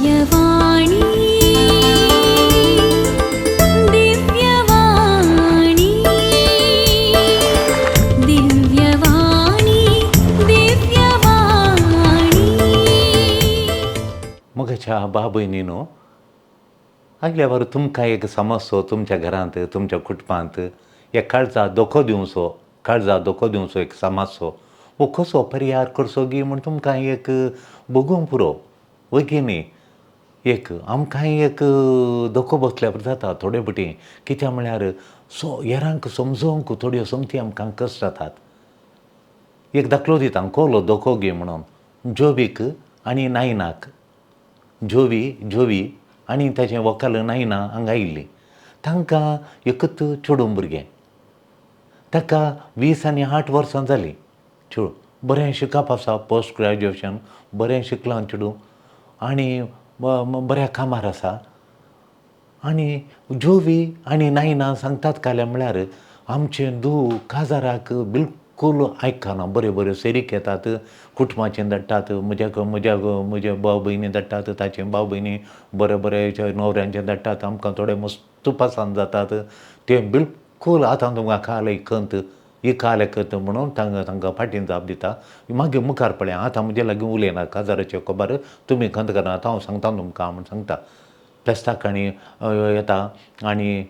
दिव्यवाणी दिव्यवाणी दिव्यवाणी दिव्यवाणी मगच्या बा भयणीनो आगल्यावर तुमकां एक समस्यो तुमच्या घरांत तुमच्या कुटुंबांत एक काळजा दोखो दिवचो एक समस्यो वो कसो परिहार करचो गी म्हण तुमकां एक बगूंक पुरो वय की न्ही एक आमकां एक दोखो बसल्यार जाता थोडे बटी कित्याक म्हळ्यार हेरांक समजोवंक थोड्यो संगती आमकां कश्ट जातात. एक दाखलो दिता कोलो दोखो गी म्हणून जोवीक आनी नायनाक जोवी आनी ताचें व्हंकल नायना हांगा आयिल्लीं. तांकां एकच चेडूं भुरगें. ताका 20 आनी 8 वर्सां जालीं. चेडूं बरें शिकप आसा, पोस्ट ग्रॅज्युएशन बरें शिकलां चेडूं आनी बऱ्या कामार आसा. आनी जोवी आनी नायना सांगतात काल्यार म्हळ्यार आमचें धूव काजाराक बिलकूल आयकना. बऱ्यो सेरीक येतात, कुटुंबाचें धाडटात, म्हज्या भाव भयणी धाडटात, ताचे भाव भयणी बरे न्हवऱ्यांचें धाडटात. आमकां थोडे मस्त पासांद जातात. ते बिलकूल आतां तुमकां काल ही काल करता म्हणून तांकां फाटीं जाप दिता. मागीर मुखार पळया आतां म्हजे लागीं उलयना काजाराचे खबर तुमी खंत करात हांव सांगता तुमकां म्हूण सांगता. फेस्ताक आनी येता आनी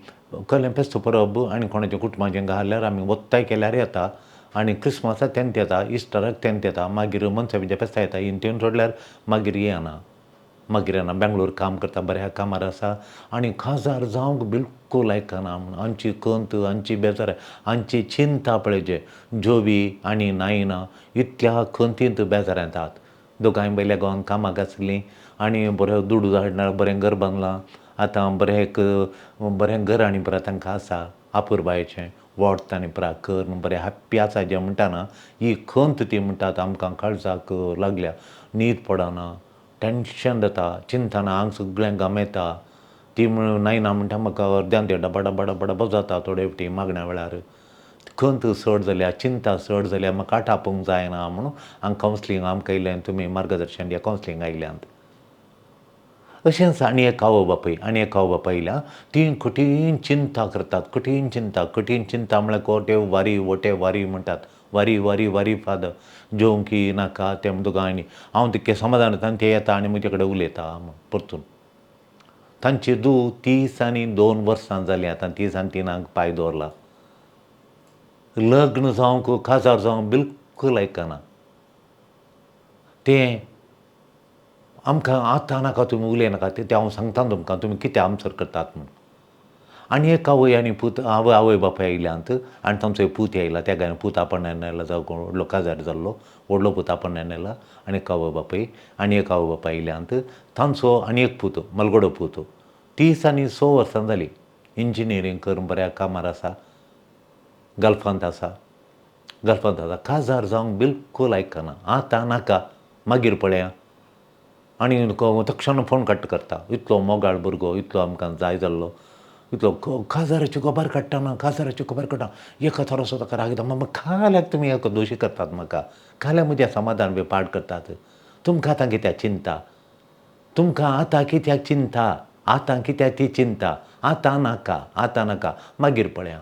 कसलें फेस्त परब आनी कोणाच्या कुटुंबाचें घाल्यार आमी वत्ताय केल्यार येता आनी क्रिस्मसाक तेन्त येता, इस्टराक तेन्त येता, मागीर मनशांच्या फेस्ता येता. हिंतीन सोडल्यार मागीर येना बेंगलोर काम करता, बऱ्या कामार आसा आनी काजार जावंक बिलकूल आयकना म्हूण हांची खंत हांची बेजार हांची चिंता पळय जे जोवी आनी नायना इतल्या खंतींत बेजार येतात. दोगांय बैल्या गांवांत कामाक आसलीं आनी बरो दुडू हाडणार, बरें घर बांदलां. आतां बरें घर आनी बरें तांकां आसा आपुरबायेचें वोट तांणी पुरा करून बरें हॅप्पी आसा जें म्हणटा ना ही खंत ती म्हणटात आमकां काळजाक लागल्या. न्हीद पडना, टेंशन जाता, चिंतना आंग सगळें घाम येता. ती नायना म्हणटा म्हाका अर्द्यान ते डबा जाता थोडे फावटी मागण्या वेळार. खंत चड जाल्या, चिंता चड जाल्या, म्हाका आटावपाक जायना म्हणून हांगा कावन्सिलींग आमकां आयल्यान तुमी मार्गदर्शन दिया कावन्सिलींग आयल्यांत. अशेंच आनी एक आवय बापाय आयल्या ती कठीण चिंता करतात. कठीण चिंता म्हळ्यार वोटे वारी म्हणटात. वारी फादर जेवंकी नाका तें दोगांयनी हांव तितकें समाधान ते येता आनी म्हजे कडेन उलयता परतून. तांची धूव 30 आनी 2 वर्सां जालीं आतां 30 आनी 3 पांय दवरला. लग्न जावंक काजार जावंक बिलकूल आयकना. तें आमकां आतां नाका तुमी उलयनाका तें हांव सांगता तुमकां तुमी कितें आन्सर करतात म्हूण. आनी एक आवय आनी पूत आवय बापाय आयल्यांत आनी तांचो एक पूत आयला. त्या गायन पूत आपोण्यान आयला जावं कोण व्हडलो काजार जाल्लो व्हडलो पूत आपोण्यान आयला आनी एक आवय बापाय आयल्यांत तांचो आनी एक पूत मलगडो पूत 30 आनी 6 वर्सां जालीं. इंजिनियरींग करून बऱ्या कामार आसा, गल्फांत आसा. काजार जावंक बिलकूल आयकना. आतां नाका मागीर पळया आनी तक्षण फोन कट करता. इतलो मोगाळ भुरगो इतलो आमकां जाय जाल्लो इतलो काजाराची खबर काडटा. एका थोडोसो ताका राग येता मागीर काल्याक तुमी एक दोशी करतात म्हाका. काल्याक म्हजें समाधान बी पाड करतात. तुमकां आतां कित्याक चिंता? आतां कित्याक ती चिंता? आतां नाका मागीर पळया.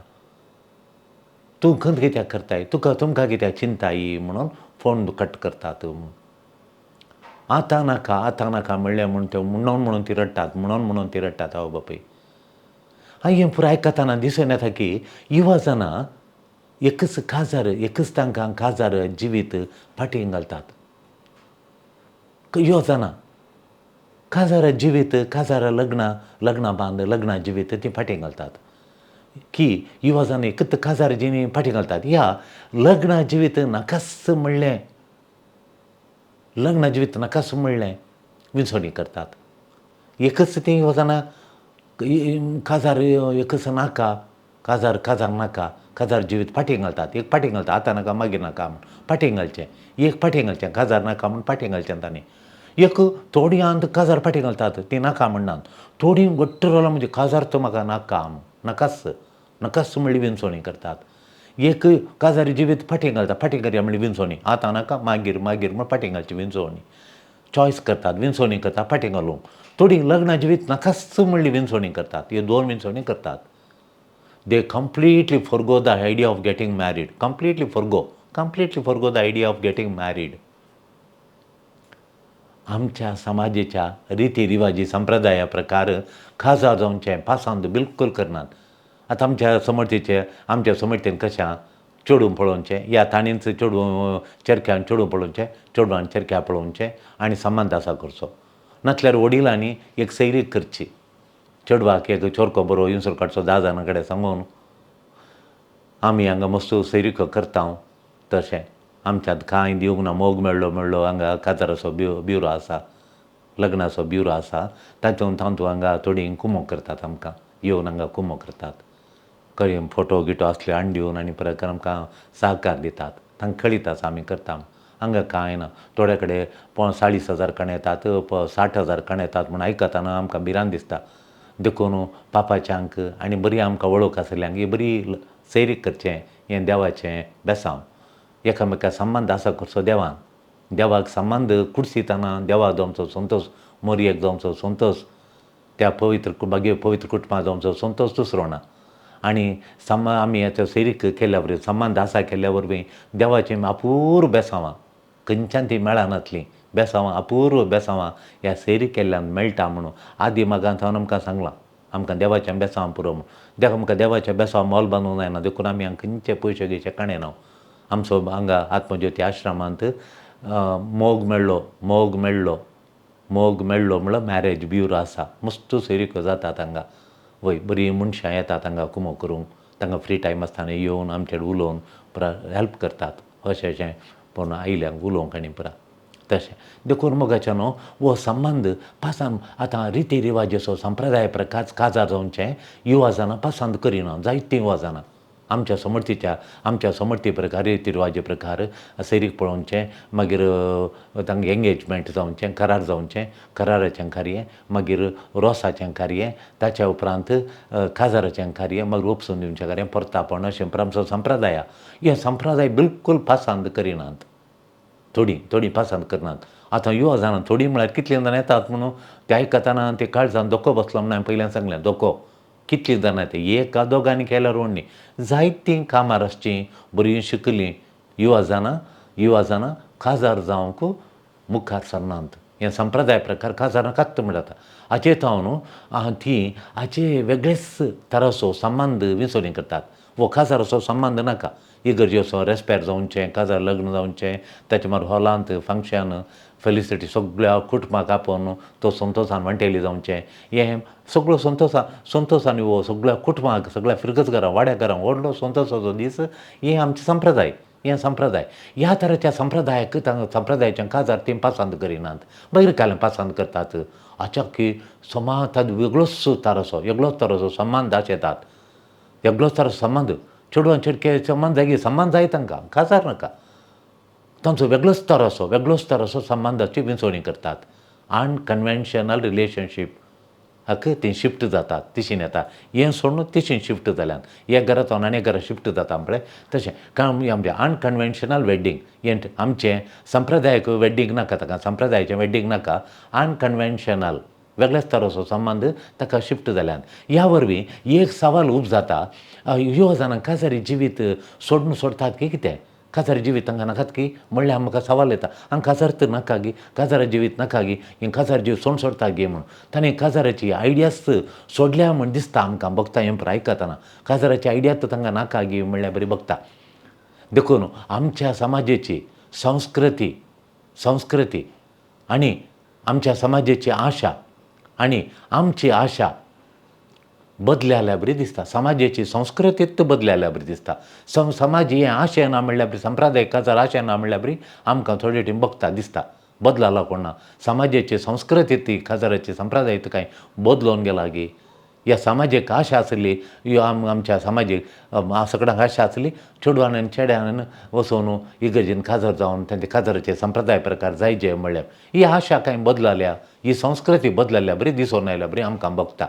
तूं खंत कित्याक करताय? तुमकां कित्याक चिंता ही म्हणून फोन कट करतात. आतां नाका म्हणलें म्हूण ते म्हणून ती रडटात आवय बापाय. हें पुरो आयकतना दिसून येता की इवा जाणां एकच तांकां काजार जिवीत फाटीं घालतात. ह्यो जाणां काजार जिवीत काजार लग्ना जिवीत ती फाटीं घालतात की इवा जाणां एकच काजार जिणी फाटीं घालतात. ह्या लग्ना जिवीत नाकास म्हणलें विंचोणी करतात. एकच ती इवा जाणां काजार एकच नाका काजार जिवीत फाटीं घालतात. एक फाटीं घालता आतां नाका मागीर नाका म्हूण फाटीं घालचें. एक फाटीं घालचें काजार नाका म्हूण फाटीं घालचें तांणी. एक थोडीं आंत काजार फाटीं घालतात ती नाका म्हणनात. थोडीं घट्ट रावला म्हणजे काजार तो म्हाका नाका नाकास म्हणली विंचोणी करतात. एक काजार जिवीत फाटीं घालता फाटीं करया म्हणली विंचोणी. आतां नाका मागीर म्हूण फाटीं घालची विंचोणी. चॉयस करतात, विंचोणी करतात फाटीं घालूंक. थोडीं लग्ना जिवीत नाकाच म्हणली विंचोणी करतात, ह्यो 2 विंचोणी करतात. दे completely forgo the idea of getting married, completely forgo the idea of getting married. आमच्या समाजाच्या रिती संप्रदाया प्रकार खासा जावचें पासांद बिलकूल करनात. आतां आमच्या समर्थीन कशें चेडूं पळोवचें, या ताणींच चेडूं चेरक्यान चेडूं पळोवचें, चेडवान चेरक्या पळोवचें आनी संबंद आसा करचो. नातल्यार वडिलांनी एक सैरीक करची, चेडवाक एक चोरको बरो इंसूर काडचो 10 जाणां कडेन सांगून आमी हांगा मस्तू सैरीको करता. तशें आमच्यांत कांय दिवंक ना. मोग मेळ्ळो हांगा काजाराचो ब्युरो आसा, लग्नाचो ब्युरो आसा, तातूंत हांगा थोडीं कुमो करतात, आमकां येवन हांगा कुमो करतात. खंय फोटो गिटो आसले हाडून दिवन आनी परत आमकां सहकार दितात. तांकां कळिताच आमी करता. हांगा कांय ना. थोडे कडेन 40,000 कण येतात, 60,000 कण येतात म्हूण आयकतना आमकां भिरांत दिसता. देखून पापाच्यांक आनी बरी आमकां वळख आसल्यांक ही बरी सैरीक करचें हें देवाचें बेसांव. एकामेका संबंद आसा करचो देवान. देवाक संबंद कुडसितना देवाक जावचो संतोश, मोरयेक जावचो संतोष, त्या पवित्र कुटुंबाक जावचो संतोश दुसरो ना. आनी आमी हेचो सैरीक केल्ल्या वरवीं, संबंद आसा केल्ल्या वरवीं देवाचीं अपूर्व बेसांवां खंयच्यान ती मेळनातलीं बेसांवां, अपूर्व बेसांवां ह्या सैरीक केल्ल्यान मेळटा म्हणून आदी मागांथावन आमकां सांगलां. आमकां देवाचें बेसांव पुरो म्हणून. आमकां देवाच्या बेसांव मोल बांदूंक जायना. देखून आमी हांगा खंयचे पयशे गियशे काडे ना. आमचो हांगा आत्मज्योती आश्रमांत मोग मेळ्ळो म्हणल्यार मॅरेज ब्युरो आसा. मस्त सैरीको जातात हांगा. वय बरीं मनशां येतात हांगा कुमो करूंक. तांकां फ्री टायम आसतना येवन आमचे कडेन उलोवन पुरा हेल्प करतात. अशें पूण आयल्यांक उलोवंक आनी पुरा तशें. देखून मोगाचें न्हू हो संबंद पासान आतां रिती रिवाजाचो संप्रदाय प्रकार काजार जावचें युवाजानां पासंद करिना. जायतीं युवाजानां आमच्या समर्थी प्रकार रिती रिवाजा प्रकार सैरीक पळोवचें, मागीर तांकां एंगेजमेंट जावचें, करार जावचें, कराराचें कार्य, मागीर रोसाचें कार्य, ताच्या उपरांत काजाराचें कार्य, मागीर उपसून दिवचें कार्य, परतापण अशें आमचो संप्रदाय. हे संप्रदाय बिलकूल पासंद करिनात. थोडीं पासंद करनात. आतां युवाजानां थोडीं म्हळ्यार कितलीं जाणां येतात म्हणून ते आयकतना ते काळजान धोको बसलो म्हणून हांवें पयल्यान सांगलें. धोको कितलीं जाणां ते एका दोगांनी केल्यार व्हडली. जायतीं कामार आसचीं, बरीं शिकलीं युवाजानां काजार जावंक मुखार सरनात. हें संप्रदाय प्रकार काजारां कात्त म्हणटा. हाचे न्हू तीं हाचे वेगळेच तरासो संबंद विंचोणी करतात. वो काजाराचो संबंद नाका. इगर्जेचो रेस्पेर जावचें, काजार लग्न जावचें, ताच्या मागीर हॉलांत फंक्शन फेलिसिटी सगळ्या कुटुंबाक आपोवन तो संतोशान वांटेली जावचें. हें सगळो संतोशान हो सगळ्या कुटुंबाक, सगळ्या फिरगतकारांक, वाड्याकारांक व्हडलो संतोशाचो दीस. हें आमचें संप्रदाय. ह्या तराच्या संप्रदायाचें काजार तीं पासंद करिनात. बहिर काल्यां पासंद करतात. की समाज ताचो वेगळोच तरासो संबंद आसतात. वेगळोच तरासो संबंद. चेडवान चेडके संबंद जाय तांकां, काजार नाका. तांचो वेगळोच तरासो संबंदाची विंचोणी करतात. अनकन्वेन्शनल रिलेशनशीप हाका तीं शिफ्ट जातात, तिशीन येता. हें सोडून तिशीन शिफ्ट जाल्यान एक घरांतल्यान आनी एक घरा शिफ्ट जाता पळय तशें. कारण आमचें अनकन्वेन्शनल वेडिंग, हें आमचें संप्रदायाक वेडिंग नाका. ताका संप्रदायाचें वेडिंग नाका. अनकन्वेन्शनल वेगळेच तरासो संबंद ताका शिफ्ट जाल्यान. ह्या वरवीं एक सवाल जाता, युवजानांक काजारी जिवीत सोडतात की कितें? काजारी जिवीत तांकां नाकात की म्हणल्यार आमकां सवाल येता. हांगा काजार तर नाका गी, काजारा जिवीत नाका गी, हें काजार जिवीत सोडटा गे म्हणून. ताणें काजाराची आयडियाच सोडल्या म्हण दिसता आमकां बघता हें आयकतना. काजाराची आयडियाच तांकां नाका गी म्हणल्यार बरी बघता. देखून आमच्या समाजाची संस्कृती आनी आमच्या समाजाची आशा आनी आमची आशा बदल्या बरी दिसता. समाजाची संस्कृतीच बदल्या बरी दिसता. समाज हें आशय ना म्हणल्यार बरी, संप्रदाय काजार आशय ना म्हणल्यार बरी आमकां थोडे वटेन बघता दिसता. बदलला कोण ना. समाजाची संस्कृती ती काजाराची संप्रदाय कांय बदलोवन गेला गी. ह्या समाजीक आशा आसली, आमच्या समाजीक सगळ्यांक आशा आसली, चेडवान आनी चेड्यान वचून इगर्जेन काजार जावन तांचे काजाराचे संप्रदाय प्रकार जायचे म्हणल्यार ही आशा कांय बदलल्या, ही संस्कृती बदलल्या बरी दिसून आयल्या बरी आमकां बघता.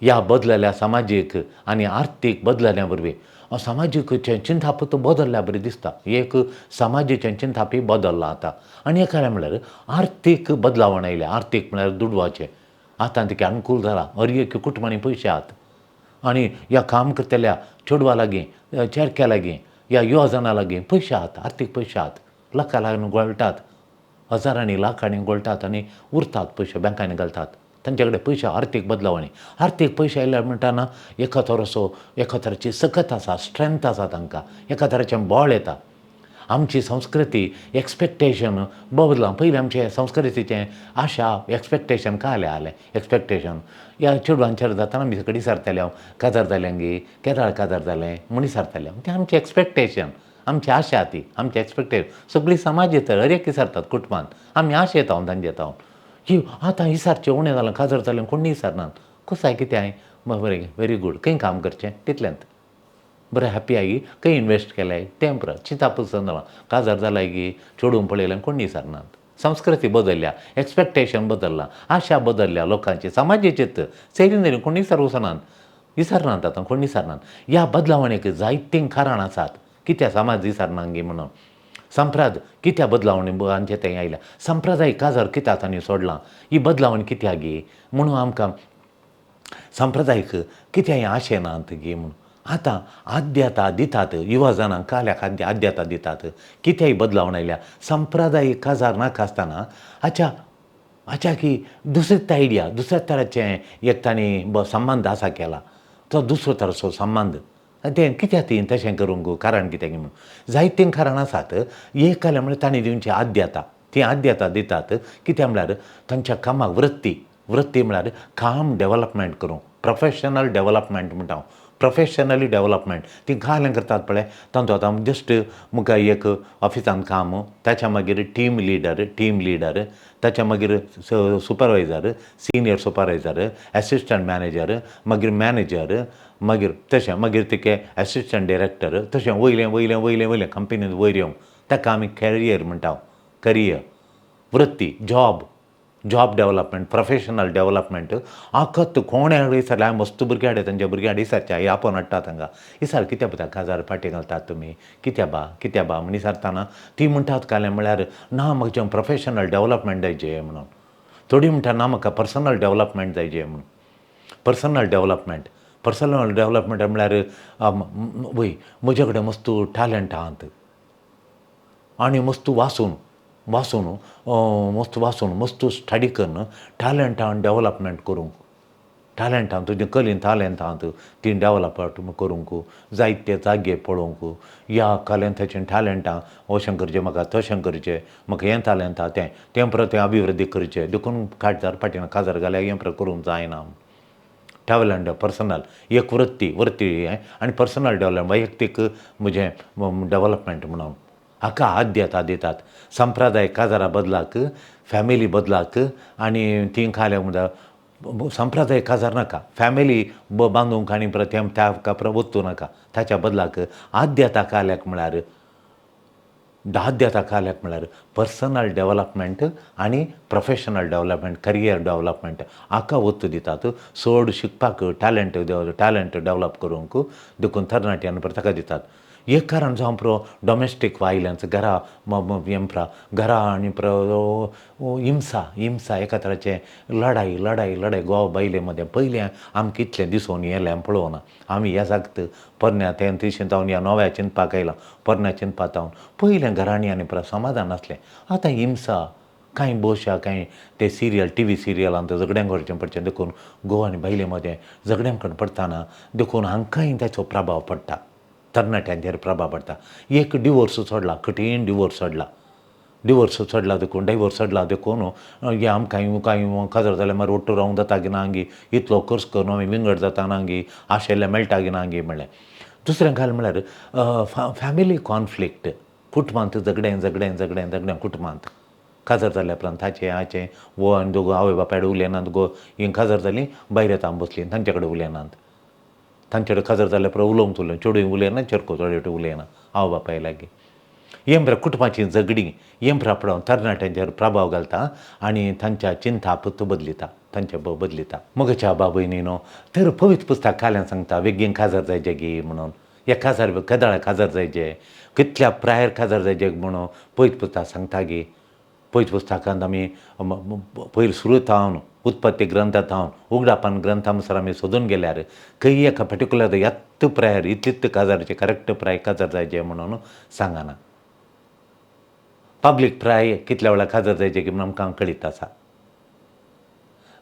ह्या बदलल्या सामाजीक आनी आर्थीक बदलल्या वरवीं सामाजीक चिंताप बदलल्या बरें दिसता. एक समाजीचें चिंतापय बदललां आतां. आनी एक खरें म्हळ्यार आर्थीक बदलावण आयल्या. आर्थीक म्हळ्यार दुडवाचें. आतां तेका अनुकूल जाला. हर एक कुटुंबांनी पयशे आहात. आनी ह्या काम करतल्या चेडवा लागीं चेडक्या लागीं ह्या युवाजनां लागीं पयशे आहात. आर्थीक पयशे आहात. लाखां लागून गळटात. हजारांनी लाखांनी गळटात आनी उरतात पयशे बँकांनी घालतात. तांचे कडेन पयशे आर्थीक बदलावणी. आर्थीक पयशे आयल्या म्हणटाना एका तराचो एका तराची सकत आसा, स्ट्रेंथ आसा तांकां. एका तराचें बळ येता. आमची संस्कृती एक्सपेक्टेशन बदलां. पयलीं आमचे संस्कृतीचें आशा एक्सपेक्टेशन काय जालें एक्सपेक्टेशन ह्या चेडवांचेर जाताना आमी सकडी सरतले हांव काजार जालें गे केदाळ काजार जालें म्हणी सरतले हांव. तें आमचें एक्सपेक्टेशन. आमची आशा ती आमची एक्सपेक्टेशन. सगळी समाज येतात हर एक सरतात कुटुंबांत. आमी आशा येता तांचे येता की आतां इसारचें उणें जालां काजार जालें कोणी इसरनात. कसो आहे कितें बरें वेरी गूड खंय काम करचें तितलेंत. बरें हॅप्पी आय खंय इन्वेस्ट केलें तें पुरो चिंतापूस जालां काजार जालां गी चेडून पळयलें कोणी इसरनात. संस्कृती बदलल्या. एक्सपेक्टेशन बदललां. आशा बदलल्या लोकांची समाजीचेच सैरीन तरी कोणी इसरनात आतां कोण इसरनात. ह्या बदलावणेक जायतीं कारणां आसात. कित्याक समाज इसरना गे म्हणून संप्राद कित्याक बदलावणेचें तें आयल्या. संप्रदायीक काजार कित्याक तांणी सोडलां. ही बदलावण कित्याक गे म्हणून आमकां संप्रदायीक कित्याक हें आशेनात गे म्हणून. आतां आद्यता दितात युवाजनांक काल्याक आद्यता दितात. कित्याक ही बदलावण आयल्या. संप्रदायीक काजार नाका आसतना हाच्या की दुसरेच आयडिया दुसऱ्या तराचें एक तांणी संबंद आसा केला. तो दुसरो तराचो संबंद तें कित्याक ती तशें करूंक कारण कित्याक म्हणून जायतीं कारणां आसात. एक जालें म्हळ्यार तांणी दिवची आद्यता. ती आद्यता दितात कित्याक म्हळ्यार तांच्या कामाक वृत्ती म्हळ्यार काम डेवलपमेंट करूंक प्रोफेशनल डेवलपमेंट म्हणटा हांव. प्रोफेशनली डेवलपमेंट ती कायलें करतात पळय तांचो आतां जस्ट मुखार एक ऑफिसान काम ताच्या मागीर टीम लिडर ताच्या मागीर supervisor senior supervisor assistant manager मागीर मॅनेजर मागीर तशें मागीर तेके एसिस्टंट डिरेक्टर तशें वयलें कंपनींत वयर येवंक ताका आमी कॅरियर म्हणटा हांव. करियर वृत्ती जॉब डेवलपमेंट प्रोफेशनल डेवलपमेंट आखत कोणें इसरल्या मस्त भुरगे हाडे तांच्या भुरग्या इसरच्या हे आपोवन हाडटा तांकां इसर कित्याक पळय काजार पाटी घालतात तुमी कित्या बा म्हण इसरतना ती म्हणटात कालें म्हळ्यार ना म्हाजें प्रोफेशनल डेवलपमेंट जायचें म्हणून. थोडी म्हणटा ना म्हाका पर्सनल डेवलपमेंट जायचें म्हणून. पर्सनल डेवलपमेंट म्हळ्यार वय म्हजे कडेन मस्त टॅलंट आहात आनी मस्त वाचून मस्त स्टडी करून टॅलंटान डेवलपमेंट करूंक टॅलंटान तुजें कलेन टॅलंट आहात ती डेवलपमेंट करूंक जायते जागे पळोवंक ह्या कलेन ताचें टॅलंटां अशें करचें म्हाका तशें करचें म्हाका हें टॅलंट आहा तें परत तें अभिवृद्धी करचें देखून काजार पाटीन काजार घाल्यार हें परत करूंक जायना. टॅलंट पर्सनल एक वृत्ती आनी पर्सनल डेवलपमेंट वैयक्तीक म्हजें डेवलपमेंट म्हणून हाका आद्यता दितात. संप्रदाय काजारा बदलाक फॅमिली बदलाक आनी ती खाल्याक म्हणटा संप्रदाय काजार नाका फॅमिली बांदूंक आनी परत त्या वचूं नाका. ताच्या बदलाक आद्यता काल्याक म्हळ्यार पर्सनल डेवलपमेंट आनी प्रोफेशनल डेवलपमेंट करियर डेवलपमेंट हाका वस्तू दितात. चड शिकपाक टॅलंट डेवलप करूंक देखून तरणाट्यान परत ताका दितात. एक कारण जावन पुरो डॉमेस्टीक वायलंस घरा आनी हिंसा एका तराचें लढाई घोव बायले मदें पयलें आमकां कितलें दिसून येयलें पळोवना. आमी ह्या जागत परन्या तें तशें जावन ह्या नव्या चिंतपाक आयलां परन्या चिंतपाक जावन पयलें घरांनी आनी समाधान आसलें. आतां हिंसा कांय बोशा कांय ते टी.व्ही. सिरियलांत झगड्यांक करचें पडचें देखून घोव आनी बायले मदें झगड्यांक पडटाना देखून हांकांय ताचो प्रभाव पडटा. तरणाट्यांचेर प्रभाव पडटा. एक डिवोर्स सोडला कठीण डिवोर्स सोडला देखून हे आमकां काजार जाल्यार मागीर ओट्टू रावंक जाता गी ना गी इतलो खर्च करून आमी विंगड जाता ना गी आशेल्लें मेळटा गी ना गी म्हणलें. दुसरें घाल म्हळ्यार फॅमिली कॉन्फ्लिक्ट कुटुंबांत झगडें कुटुंबांत काजार जाल्या उपरांत हाचें वो आनी दोगो आवय बापाय उलयनात गो ही काजार जालीं भायर येता बसलीं तांचे कडेन उलयनात. तांचे कडेन काजार जाल्या उपरांत उलोवंक चेडूय उलयना चेडको चेडूय उलयना आवय बापाय लागीं. हे म्हळ्यार कुटुंबाची झगडीं हे प्रभाव तरणाट्यांचेर प्रभाव घालता आनी तांच्या चिंताप बदलिता. तांचे बदलिता मगच्या बाबयनी न्हू तर पवित्र पुस्तक काल्यान सांगता वेगीन काजार जायचे गी म्हणून एक काजार केदाळा काजार जायचे कितल्या प्रायर काजार जायचे म्हणून पवित्र पुस्तक सांगता गी पवित्र पुस्तकांत आमी पयलीं सुरू थावन उत्पत्ती ग्रंथांत थावन उगडापान ग्रंथानुसार आमी सोदून गेल्यार खंय एका पर्टिक्युलर येत्त प्रायर इतलीत काजाराचे करेक्ट प्राय काजार जायचे म्हणून सांगना पब्लीक प्राय कितल्या वेळार काजार जायचे की म्हणून आमकां कळीत आसा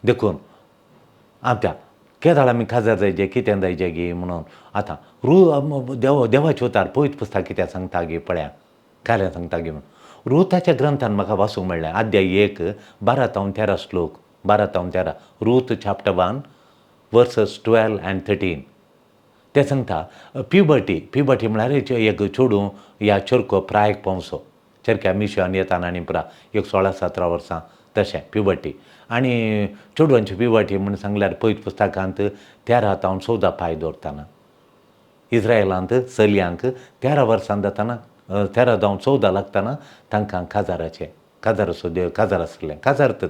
देखून आमच्या केदाळ आमी काजार जायचे कितें जायचे गी म्हणून आतां देवाचे उतार पवित्र पुस्तक कितें सांगता गी पळया काल्यान सांगता गी म्हणून रुताच्या ग्रंथान म्हाका वाचूंक मेळ्ळें अध्याय 1 12-13 श्लोक 12-13 रूथ चॅप्टर 1 वर्सेस 12 and 13 ते सांगता प्युबर्टी म्हळ्यार एक चेडूं या चरको प्रायक पावसो चरक्या मिशान येताना आनी पुरा एक 16-17 वर्सां तशें प्युबर्टी आनी चेडवांची प्युबर्टी म्हूण सांगल्यार पयलीं पुस्तकांत 13 तावन 14 पाय दवरताना इस्रायलांत चलयांक 13 वर्सां जाताना 13 जावन 14 लागताना तांकां काजार आसलें काजारत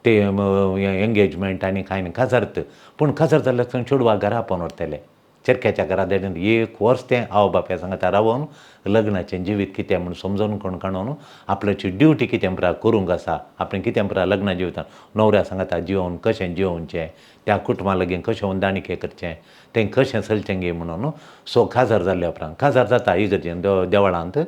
ते एंगेजमेंट आनी कांय न्ही काजारत पूण काजार जाल्यार चेडवा घरा पावन व्हरतले चरक्याच्या घरा देडून 1 वर्स तें आवय बापाय सांगता रावून लग्नाचें जिवीत कितें म्हूण समजून काणून आपल्याची ड्युटी कितें पुरा करूंक आसा आपणें कितें पुरा लग्ना जिवितान न्हवऱ्या सांगता जिवन कशें जिवोवचें त्या कुटुंबा लागीं कशें होंदाणीके करचें तें कशें चलचें गे म्हणून सो काजार जाल्ल्या उपरांत काजार जाता इगर्जेन देवळांत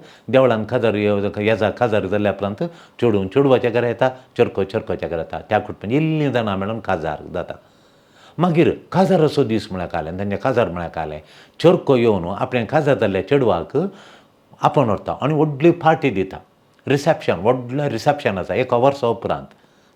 काजार येजा काजार जाल्ल्या उपरांत चेडवाच्या घरा येता चरकोच्या घरा येता त्या कुटुंबान इल्लीं जाणां मेळून काजार जाता मागीर काजार असो दीस म्हळ्यार कालें तांचें काजार म्हळ्यार कालें चरको येवन आपणें काजार जाल्ल्या चेडवाक आपोवन व्हरता आनी व्हडली पार्टी दिता व्हडलें रिसेप्शन आसा 1 वर्सा उपरांत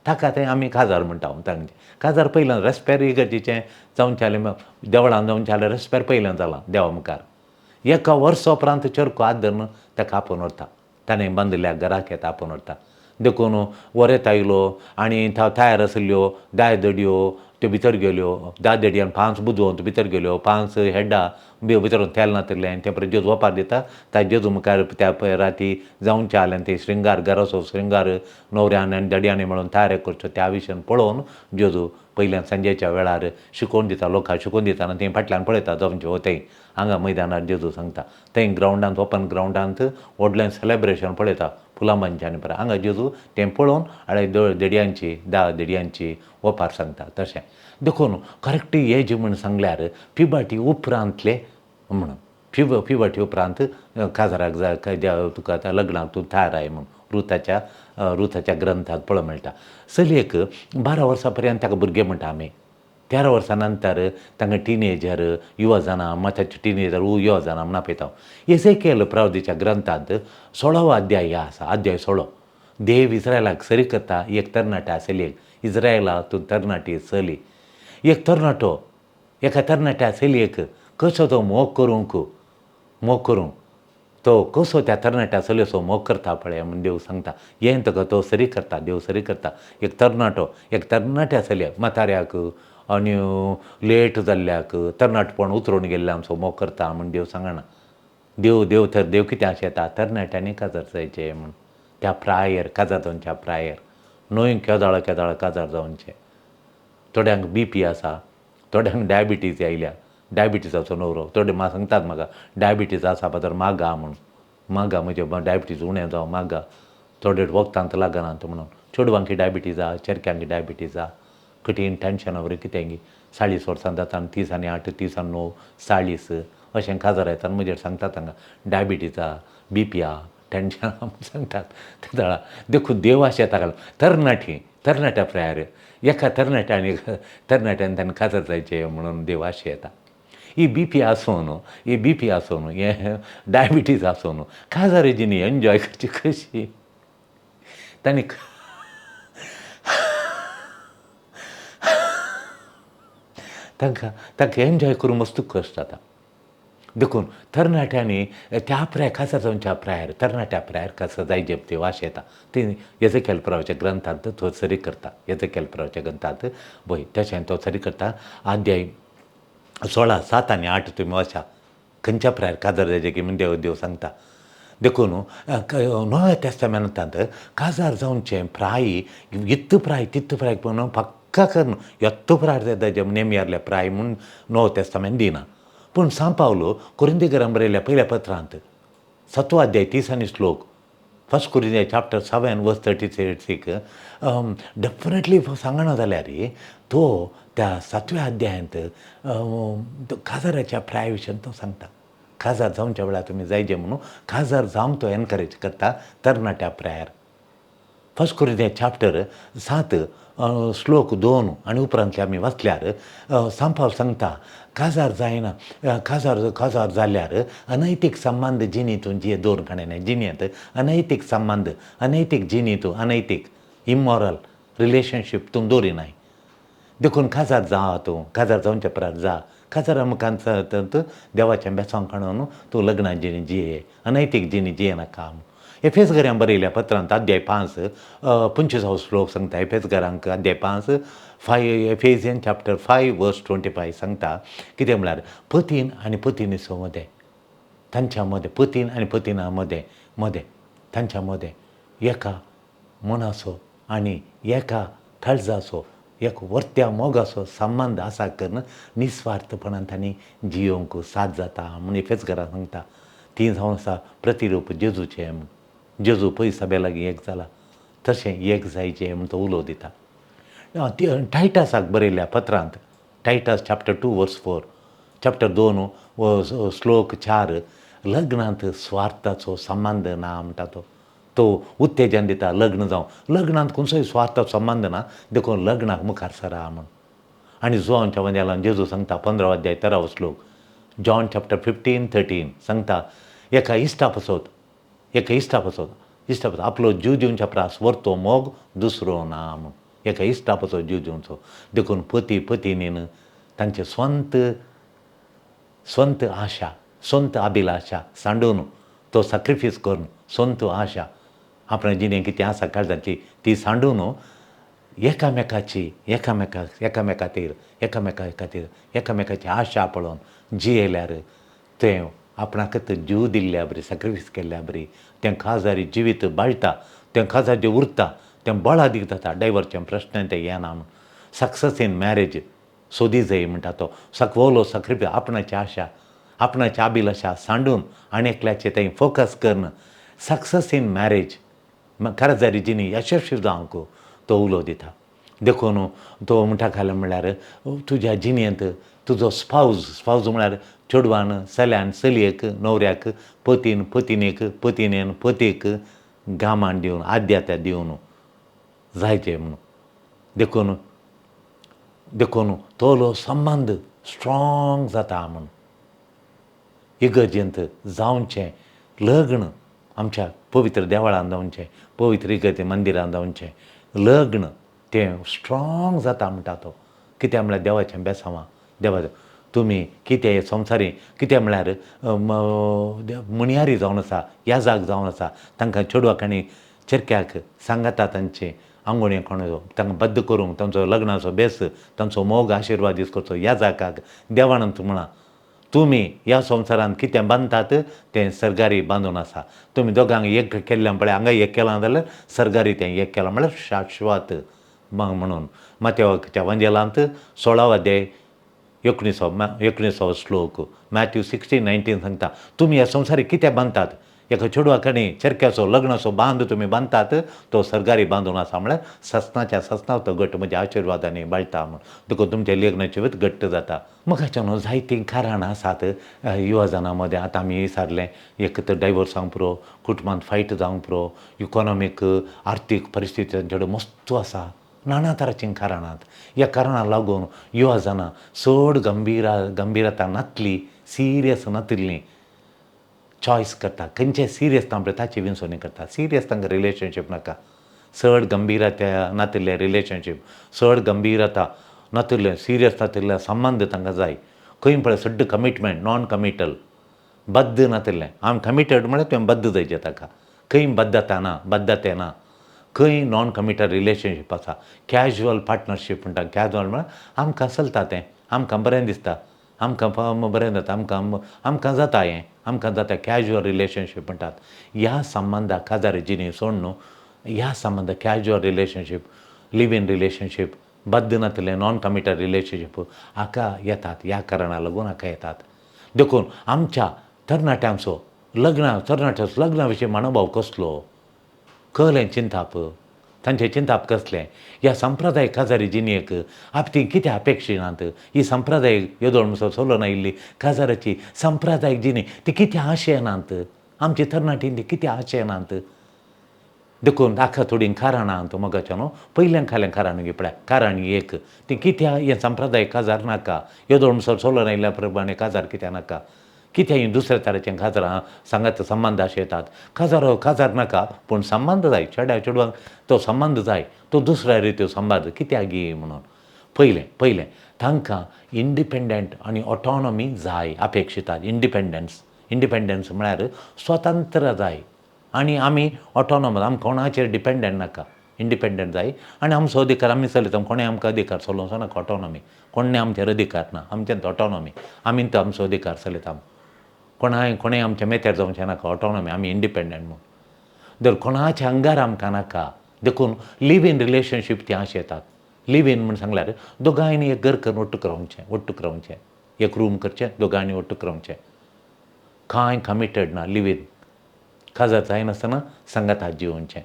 ताका तें आमी काजार म्हणटा तांचें काजार पयल्यान रेस्पेर इगर्जेचें जावचें देवळान जावचें जाल्यार रेस्पेर पयल्यान जालां देवा मुखार 1 वर्सा उपरांत चरको हात धरून ताका आपोवन व्हरता ताणें बांदिल्ल्या घराक येता आपोवन व्हरता देखून वर येता आयलो आनी तयार आसल्ल्यो दायदड्यो त्यो भितर गेल्यो दायदड्यान 5 बुजोवन भितर गेल्यो 5 हेड्डां भितरून तेल नातिल्लें तें परत जेजू ओपार दिता त्या जेजू मुखार त्या राती जावचें जालें तें श्रिंगार घराचो श्रिंगार न्हवऱ्यान आनी दड्यांनी मेळून तयार करच्यो त्या विशयान पळोवन जेजू पयल्यान सांजेच्या वेळार शिकोवन दिता लोकांक शिकोवन दिता आनी थंय फाटल्यान पळयता जावचें हो थंय हांगा मैदानार जेजू सांगता थंय ग्रावंडांत ओपन ग्रावंडांत व्हडलें सेलेब्रेशन पळयता फुलांबांच्यानी पळय हांगा जेजू तें पळोवन आनी देडयांची ओपार सांगता तशें देखून करेक्ट एज म्हूण सांगल्यार प्युबर्टी उपरांतले म्हणून प्युबर्टी उपरांत काजाराक तुका लग्नाक तूं तयार आय म्हणून रुथाच्या ग्रंथांत पळोवंक मेळटा चलयेक 12 वर्सां पर्यंत ताका भुरगें म्हणटा आमी 13 वर्सां नंतर तांकां टिनेजर युवा जाणां मातशें टिनेजर युवा जाणां म्हूण आपयता एसेकियेल प्रवादीच्या ग्रंथांत 16वो अध्याय आसा अध्याय 16 देव इस्रायलाक सरी करता एक तरणाट्या चलयेक इस्रायलांत तरणाटी चली एक तरणाटो एका तरणाट्या चलयेक कशो तो मोग करूंक तो कसो त्या तरणाट्या चलयेचो मोग करता पळय म्हूण देव सांगता हें ताका तो सरी करता देव सरी करता एक तरणाट्या चलयेक म्हाताऱ्याक आनी लेट जाल्ल्याक तरणाटपण उतरून गेल्ल्यांचो मोग करता म्हूण देव सांगना देव कितें आशेता तरणाट्यांनी काजार जायचें म्हूण त्या प्रायर काजार जावच्या प्रायर न्हय केदाळ काजार जावचें थोड्यांक BP आसा थोड्यांक डायबिटीज आयल्या डायबिटीजाचो न्हवरो थोडे सांगतात म्हाका डायबिटीज आसा तर मागा म्हणून मागा म्हजें डायबिटीज उणें जावं मागा थोडे वखदांत लागनात म्हणून चेडवांक डायबिटीज आहा चेडक्यांक डायबिटीज आहा कठीण टेंशना वरें कितें गी 40 वर्सां जाता 30 आनी 8 30 आनी 9 40 अशें काजार येता म्हजेर सांगतात तांकां डायबिटीज आहा BP आहा टेंशन सांगतात ते दळा देखून देव आशेता तरणाट्या प्रायर एका तरणाट्यान ताणें काजार जायचें म्हणून देव आशेता ही BP आसूं हें डायबिटीज आसूं काजार हेजीनी एन्जॉय करची कशी तांणी तांकां एन्जॉय करूंक मस्त कश्ट जाता देखून तरणाट्यांनी त्या प्रायर काजार जावच्या प्रायर तरणाट्या प्रायर काजार जायचे देव आशेता ते एजेकियेल प्रवादीच्या ग्रंथांत तो सरी करता एजेकियेल प्रवादीच्या ग्रंथांत पळय तशें तो सरी करता अध्याय 16 7 आनी 8 तुमी वाचा खंयच्या प्रायर काजार जायचे की म्हूण देव सांगता देखून नव्या टेस्टामेंटांत काजार जावचें प्राय इत्त प्राय तित्त प्राय म्हणून फक्त सक्का करून यत्तो प्रार्थना नेम्यारल्या प्राय म्हणून नवो तेस्तामेंट दिना. पूण सा पावलो कोरिंथीकारांक बरयल्या पयल्या पत्रांत 7 अध्याय 30 आनी श्लोक, 1 Corinthians chapter 7 verse 36 डेफिनेटली सांगना जाल्यार तो त्या 7व्या अध्यायांत खाजाराच्या प्राया विशयी तो सांगता. खाजार जावच्या वेळार तुमी जायचे म्हणून खाजार जावंक तो एनकरेज करता तरणाट्या प्रायार. 1 Corinthians chapter 7 श्लोक 2 आनी उपरांतले आमी वाचल्यार सांपाव सांगता खाजार जायना, खाजार जाल्यार अनैतीक संबंध जिणेंतून जी दवरखाणे जिणेंत अनैतीक संबंध, अनैतीक जिणेंतूं अनैतीक इमॉरल रिलेशनशीप तूं दवरिनाय. देखून खाजार जा तूं, खाजार जावच्या प्रार जा. खाजार अमकांत देवाचें बेसांव काडून तूं लग्नाची जिणी जिये, अनैतीक जिणी जिये नाका. एफेसकारांक बरयल्या पत्रांत अध्याय 5 25 श्लोक सांगता. एफेसकारांक अध्याय 5 Ephesians chapter 5 verse 25 सांगता कितें म्हळ्यार पतीन आनी पत्नीचो मदें, तांच्या मदें पतीन आनी पत्ना मदें तांच्या मदें एका मनाचो आनी एका काळजाचो एक वर्त्या मोगाचो संबंद आसा करून निस्वार्थपणान तांणी जियोंक साथ जाता म्हूण एफेसकारांक सांगता. 3 जावन आसा प्रतिरूप जेजूचें म्हूण. जेजू पळय सभे लागीं एक जाला तशें एक जायचें म्हूण तो उलो दिता. टायटासाक बरयल्या पत्रांत टायटास chapter 2 verse 4, chapter 2 श्लोक 4 लग्नांत स्वार्थाचो संबंद ना म्हणटा तो उत्तेजन दिता. लग्न जावं लग्नांत खंयचोय स्वार्थाचो संबंद ना, देखून लग्नाक मुखार सरा म्हूण. आनी जोहांच्या वंजेलान जेजू सांगता 15 अध्याय 13 श्लोक, जॉन chapter 15:13 सांगता एका इश्टा पासत आपलो जीव दिवच्या प्रास व्हरतो मोग दुसरो ना म्हूण. एका इश्टा पासत जीव दिवचो. देखून पती पत्नीन तांचे स्वंत आशा, स्वंत अभिलाशा सांडून तो सॅक्रिफायस करून स्वंत आशा आपल्या जिणेंत कितें आसा काळजाची ती सांडून एकामेकाची आशा पळोवन जियेल्यार तें आपणाकच जीव दिल्ल्या बरी, सॅक्रिफायस केल्ल्या बरी तें खाजारी जिवीत बाळटा, तें खाजाचें उरता, तें बळ अदीक जाता. डायवरचें प्रश्न तें येना म्हूण. सक्सेस इन मॅरेज सोदी जाय म्हणटा तो. सकवलो सॅक्रिफायस आपणाची आशा, आपणाची अभिलाशा सांडून आनी एकल्याचें तें फोकस करून सक्सेस इन मॅरेज खाजारी जिणी यशस्वी जावंक तो उलो दिता. देखून तो म्हणटा खाला म्हळ्यार तुज्या जिणेंत तुजो स्पावज म्हळ्यार चेडवान चल्यान चलयेक, न्हवऱ्याक, पतीन पत्नीक, पत्नीन पतीक गामान दिवन आद्यता दिवन जायचें म्हणून. देखून तोलो संबंद स्ट्रॉंग जाता म्हूण. इगर्जेंत जावचें लग्न आमच्या पवित्र देवळान जावचें, पवित्र इगर्जे मंदिरान जावचें लग्न तें स्ट्रॉंग जाता म्हणटा तो. कित्याक म्हळ्यार देवाचें बेसांवां देवाचें तुमी कितें हे संवसारी कितें म्हळ्यार मणयारी जावन आसा, याजाक जावन आसा, तांकां चेडवाक आनी चेडक्याक सांगाता तांचे आंगोणें कोणाचो तांकां बद्द करूंक तांचो लग्नाचो बेस तांचो मोग आशिर्वाद करचो याजाकाक देवानंत म्हणा. तुमी ह्या संवसारांत कितें बांदतात तें सर्गारी बांदून आसा. तुमी दोगांक एक केल्लें पळय हांगा एक केलां जाल्यार सर्गारी तें एक केलां म्हळ्यार शाश्वत म्हणून. माथेवाच्या वंजेलांत 16 अध्याय 19 श्लोक, मॅथ्यू 16:19 सांगता तुमी ह्या संवसारी कितें बांदतात, एका चेडवाक आनी चेडक्याचो लग्नाचो बांद तुमी बांदतात तो सर्गारी बांदून आसा म्हळ्यार सस्नाच्या तो घट्ट म्हणजे आशिर्वादांनी बाळटा म्हूण. देखून तुमचें लग्नाचें जिवीत घट्ट जाता. मुखाच्या न्हू जायतीं कारणां आसात युवाजाना मदें. आतां आमी विचारलें एक तर डायवोर्सांक पुरो, कुटुंबांत फायट जावंक पुरो, इकॉनॉमीक आर्थीक परिस्थिती तांचे मस्त आसा, नाना तरांचीं कारणांत. ह्या कारणांक लागून युवाजानां चड गंभीरता नातली, सिरियस नातिल्लीं चॉयस करता. खंयचें सिरियस ना पळय ताची विंसवणी करता. सिरियस तांकां रिलेशनशीप नाका. चड गंभीरता नातिल्लें रिलेशनशीप, चड गंभीरता नातिल्लें सिरियस नातिल्लें संबंद तांकां जाय. खंय पळय सड्ड कमिटमेंट, नॉन कमिटल, बद्द नातिल्लें. आमी कमिटेड म्हळ्यार तुवें बद्द जायचें ताका. खंय बद्धते ना, खंय नॉन कमिटल रिलेशनशीप आसा. कॅज्युअल पार्टनरशीप म्हणटा. कॅज्युअल म्हळ्यार आमकां चलता तें, आमकां बरें दिसता, आमकां बरें जाता, आमकां जाता हें, आमकां जाता. कॅज्युअल रिलेशनशीप म्हणटात. ह्या संबंदाक काजार जिणी सोड न्हू, ह्या संबंद casual relationship, live in relationship बद्धनातले नॉन कमिटेड रिलेशनशीप हाका येतात, ह्या कारणाक लागून हाका येतात. देखून आमच्या तरणाट्यांचो तरणाट्यांचो लग्ना विशीं मनोभाव कसलो, कहलें चिंताप, तांचें चिंताप कसलें, ह्या संप्रदाय काजारी जिणेक ती कितें अपेक्षिनात, ही संप्रदायीक येदोळ म्हणसर चलोवन आयिल्ली काजाराची संप्रदायीक जिणी ती कितें आशेनात, आमची तरणाटीं ती कितें आशेनात. देखून हाका थोडीं कारणां आहात मोगाच्या न्हू. पयल्यान खालें कारणां घे पळय. कारण एक ती कित्या हें संप्रदायीक काजार नाका, येदोळ म्हणसर चलोवन आयिल्ल्या प्रमाणे काजार कित्याक नाका, कित्या ही दुसऱ्या तरेचें काजारां सांगात संबंद आशेतात. काजार नाका पूण संबंद जाय, चेड्या चेडवांक तो संबंद जाय, तो दुसऱ्या रित्यो संबंद कित्याक घे म्हणून. पयलें तांकां इंडिपेंडंट आनी ऑटोनॉमी जाय अपेक्षितात. इंडिपेंडन्स म्हळ्यार स्वतंत्र जाय आनी आमी ऑटोनॉमस, आमी कोणाचेर डिपेंडंट नाका, इंडिपेंडंट जाय आनी आमचो अधिकार आमी चलयता. कोणें आमकां अधिकार चलोवचो नाका. ऑटोनॉमी कोणें आमचेर अधिकार ना, आमचें ऑटोनॉमी, आमी तो आमचो अधिकार चलयता. कोणें आमच्या मेथेर जावचें नाका. ऑटोनॉमी, आमी इंडिपेंडंट म्हणून. जर कोणाच्या आंगार आमकां नाका, देखून लिव इन रिलेशनशीप ती आशेतात. लिव इन म्हूण सांगल्यार दोगांयनी एक घर करून ओट्टूक रावचें, एक रूम करचें, दोगांयनी ओट्टूक रावचें, कांय कमिटेड ना. लिव इन काजार जायनासतना संगतात जिवोवचें.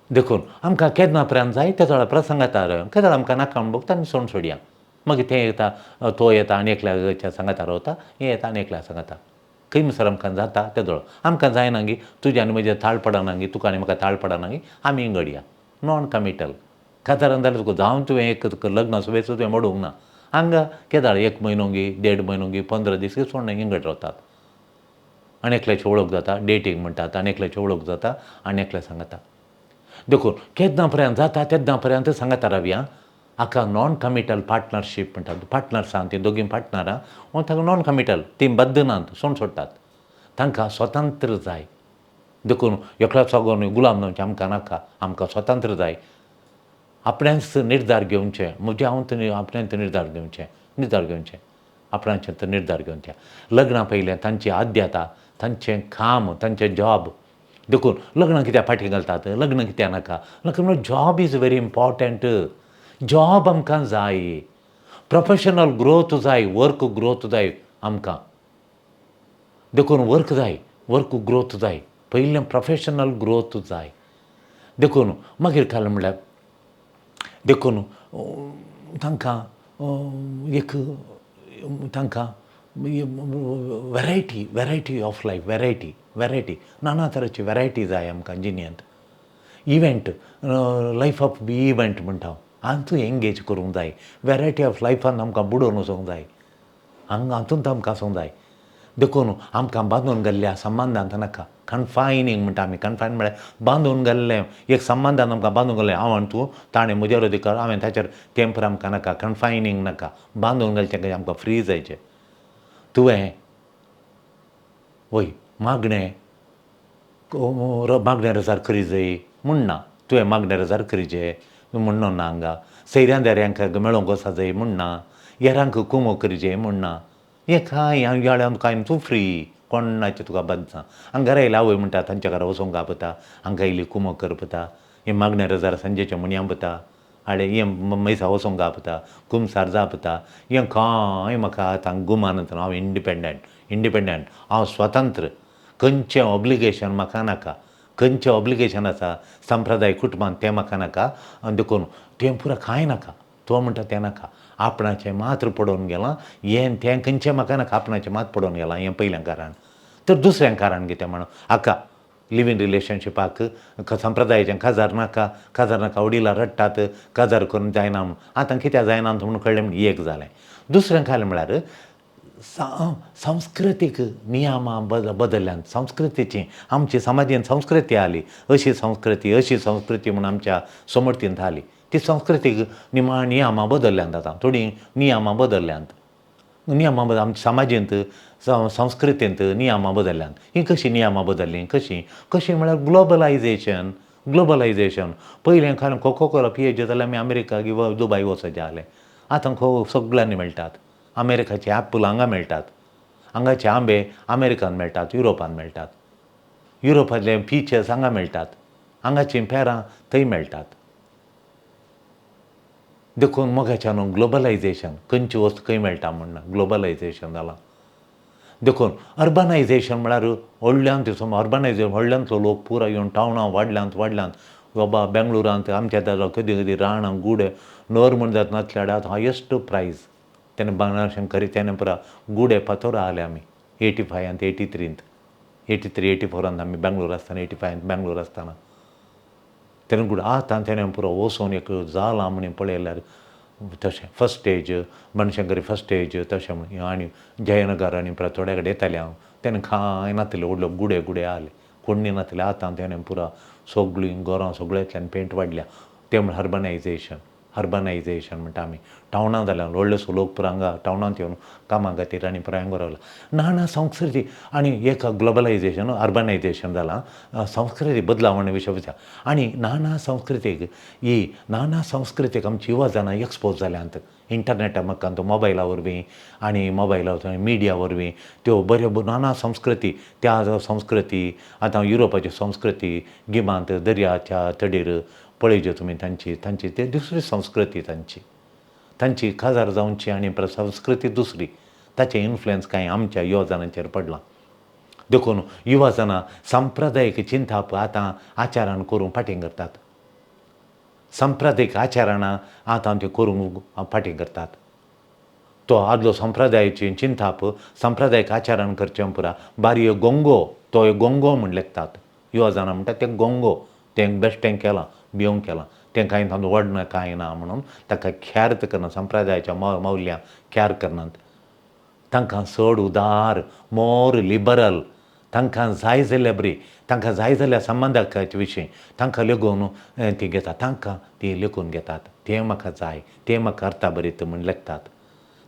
देखून आमकां केन्ना पर्यंत जाय त्या वेळार प्रसंगातार केन्ना आमकां नाका म्हूण बोगता आनी सोडून सोडया. मागीर तें येता, तो येता आनी एकल्या सांगाता रावता, हें येता आनी एकल्या सांगाता. खंय म्हणसर आमकां जाता त्या वेळार आमकां जायना गी, तुज्या आनी म्हजें ताळ पडना गी, तुका आनी म्हाका ताळ पडना गी, आमी इंगडया. नॉन कमिटल काजारान जाल्यार तुका जावं तुवें एक लग्न सुबेज तुवें मोडूंक ना. हांगा केदाळ 1 म्हयनो गी, 1.5 म्हयनो गी, 15 दीस गी सोडून इंगड रावतात. आनी एकल्याची वळख जाता, डेटींग म्हणटात, आनी एकल्याची वळख जाता आनी एकल्या सांगाता. देखून केन्ना पर्यंत जाता तेन्ना पर्यंत सांगाता रावया. हाका नॉन कमिटल पार्टनरशीप म्हणटात. पार्टनर्स आहात तीं दोगूय पार्टनरां, ताका नॉन कमिटल, तीं बद्द नात, सोडून सोडटात. तांकां स्वतंत्र जाय. देखून एकल्या सगळो गुलाम जावचें आमकां नाका. आमकां स्वतंत्र जाय. आपणेंच निर्धार घेवचे. म्हणजे हांव आपणेंच निर्धार घेवचे. आपणाचें निर्धार घेवचे. लग्ना पयलें तांची आद्यता, तांचें काम, तांचें जॉब. देखून लग्न कित्याक फाटीं घालतात, लग्न कित्याक नाका. लग्न job is very important. Job आमकां जाय. प्रोफेशनल ग्रोथ जाय, वर्क ग्रोथ जाय आमकां. देखून वर्क ग्रोथ जाय. पयलें प्रोफेशनल ग्रोथ जाय. देखून मागीर काल म्हणल्यार देखून तांकां तांकां वेरायटी ऑफ लायफ, वेरायटी नाना तरेची वेरायटी जाय आमकां जिणेंत. इवेंट, लायफ ऑफ इवेंट म्हणटा हांव, हातूंत एंगेज करूंक जाय. वेरायटी ऑफ लायफान आमकां बुडोवन वचोंक जाय. हातूंत आमकां आसूंक जाय. देखून आमकां बांदून गेल्ल्या संबंदांत नाका. कन्फायनींग म्हणटा आमी. कन्फायन म्हळ्यार बांदून गेल्लें एक संबंदान आमकां बांदून गेल्लें. हांव आनी तूं, ताणें म्हजेर अधिकार, हांवें ताचेर, तेंपर आमकां नाका. कन्फायनींग नाका. बांदून गेलचें आमकां फ्री जायचें. तुवें मागणें रजार करी जाय म्हूण ना. तुवें मागणें रजार करीचें म्हणणो ना हांगा. सैऱ्यां देऱ्यांक मेळोंक वचा जाय म्हूण ना. हेरांक कुमो करीचें म्हूण ना. हें कांय तूं फ्री. कोणाचें तुका बंद ना. हांगा घरा येयला आवय म्हणटा तांच्या घरा वचोंक आपता, हांगा येयली कुमो करपता. हें मागणें रजार संजेचें म्हूण आपता. आडे हें मैसा वचोंक आपता, कुमसार जापता. हें कांय म्हाका आतां गुमान हांव इंडिपेंडंट. हांव स्वतंत्र. खंयचें ऑब्लिगेशन म्हाका नाका. खंयचें ऑब्लिगेशन आसा संप्रदाय कुटुंबांत तें म्हाका नाका. आनी देखून तें पुरो कांय नाका. तो म्हणटा तें नाका. आपणाचें मात्र पडोवन गेलां. हें तें खंयचें म्हाका नाका. आपणाचें मात पडोवन गेलां. हें पयलें कारण. तर दुसरें कारण कितें म्हणून हाका लिव इन रिलेशनशिपाक संप्रदायाचें काजार नाका वडिलां रडटात, काजार करून जायना म्हूण. आतां कित्याक जायना म्हूण कळ्ळें म्हूण एक जालें. दुसरें कालें म्हळ्यार सांस्कृतीक नियमां बदल्ल्यान. संस्कृतीची आमची समाजीन संस्कृती आली. अशी संस्कृती म्हूण आमच्या समर्थींत आली. ती संस्कृतीक नियमां बदल्ल्यान आतां. थोडीं नियमां बदल्ल्यात. आमच्या समाजींत संस्कृतींत नियमां बदल्ल्यात. ही कशीं नियमां बदल्लीं? कशीं म्हळ्यार ग्लोबलायझेशन. पयलें काल कोका पियेवचे जाल्यार आमी अमेरिका किंवां दुबय वचचें जालें. आतां सगळ्यांनी मेळटात. अमेरिकाचे ॲपल हांगा मेळटात. हांगाचे आंबे अमेरिकान मेळटात, युरोपान मेळटात. युरोपांतले पीचस हांगा मेळटात. हांगाचीं पेरां थंय मेळटात. देखून मोगाच्या न्हू ग्लोबलायझेशन खंयची वस्त खंय मेळटा म्हणना ग्लोबलायझेशन जालां. देखून अर्बनायझेशन म्हळ्यार व्हडल्यांत अर्बनायझेशन व्हडल्यांतलो लोक पुरो येवन टावनां वाडल्यांत बाबा बेंगळुरांत आमच्या जालो कधी रानां गुडे नर म्हण जाता नासल्यार आतां हायस्ट प्रायज तेन्ना बाणाशंकरी तेन्ना पुरा गुडे फातोर आले आमी 85 83 84 आमी बेंगळूर आसतना 85 बेंगळूर आसतना तेन्ना गुड आतां तेणें पुरो वचून एक जाला म्हणून पळयल्यार तशें first stage Banashankari first stage तशें म्हणून आनी जयनगर आनी थोडे कडेन येतालें हांव तेन्ना कांय नासलें व्हडलो गुडे आले कोण्णी नासलें आतां तेणें पुरो सगळीं घरां सगळ्यांतल्यान पेंट वाडल्या तें म्हळ्यार अर्बनायझेशन म्हणटा आमी टावनां जाल्या व्हडलेसो लोक पुरो हांगा टावनांत येवन कामां खातीर आनी पुरो हांगा रावला नाना संस्कृती आनी एक ग्लोबलायझेशन अर्बनायझेशन जालां संस्कृती बदलावण विशय आनी नाना संस्कृतीक आमची युवजनां एक्सपोज जाल्यांत इंटरनेटा मक्कान तो मोबायला वरवीं आनी मोबायला मिडिया वरवीं त्यो बऱ्यो नाना संस्कृती त्या संस्कृती आतां युरोपाची संस्कृती गिमांत दर्याच्या तडीर पळयच्यो तुमी तांची ते दुसरी संस्कृती तांची काजार जावची आनी संस्कृती दुसरी ताचें इन्फ्लुयन्स कांय आमच्या युवजनांचेर पडलां. देखून युवजनां सांप्रदायीक चिंतप आतां आचारान करूंक फाटीं करतात. सांप्रदायीक आचारां आतां त्यो करूंक फाटीं करतात. तो आदलो संप्रदायाची चिंतप सांप्रदायीक आचारान करचें पुरा बारयो गोंगो म्हूण लेखतात युवजनां म्हणटा ते गोंगो तें बेश्टें केलां भिवंक केलां तें कांय तातूंत व्हड कांय ना म्हणून ताका ख्यार्त करना संप्रदायाच्या मौल्यांक ख्यार करनात. तांकां चड उदार मोर लिबरल तांकां जाय जाल्या बरी तांकां जाय जाल्या संबंदाच्या विशीं तांकां लेगून ती घेतात तांकां ती लेखून घेतात तें म्हाका जाय तें म्हाका अर्था बरीत म्हूण लेखतात.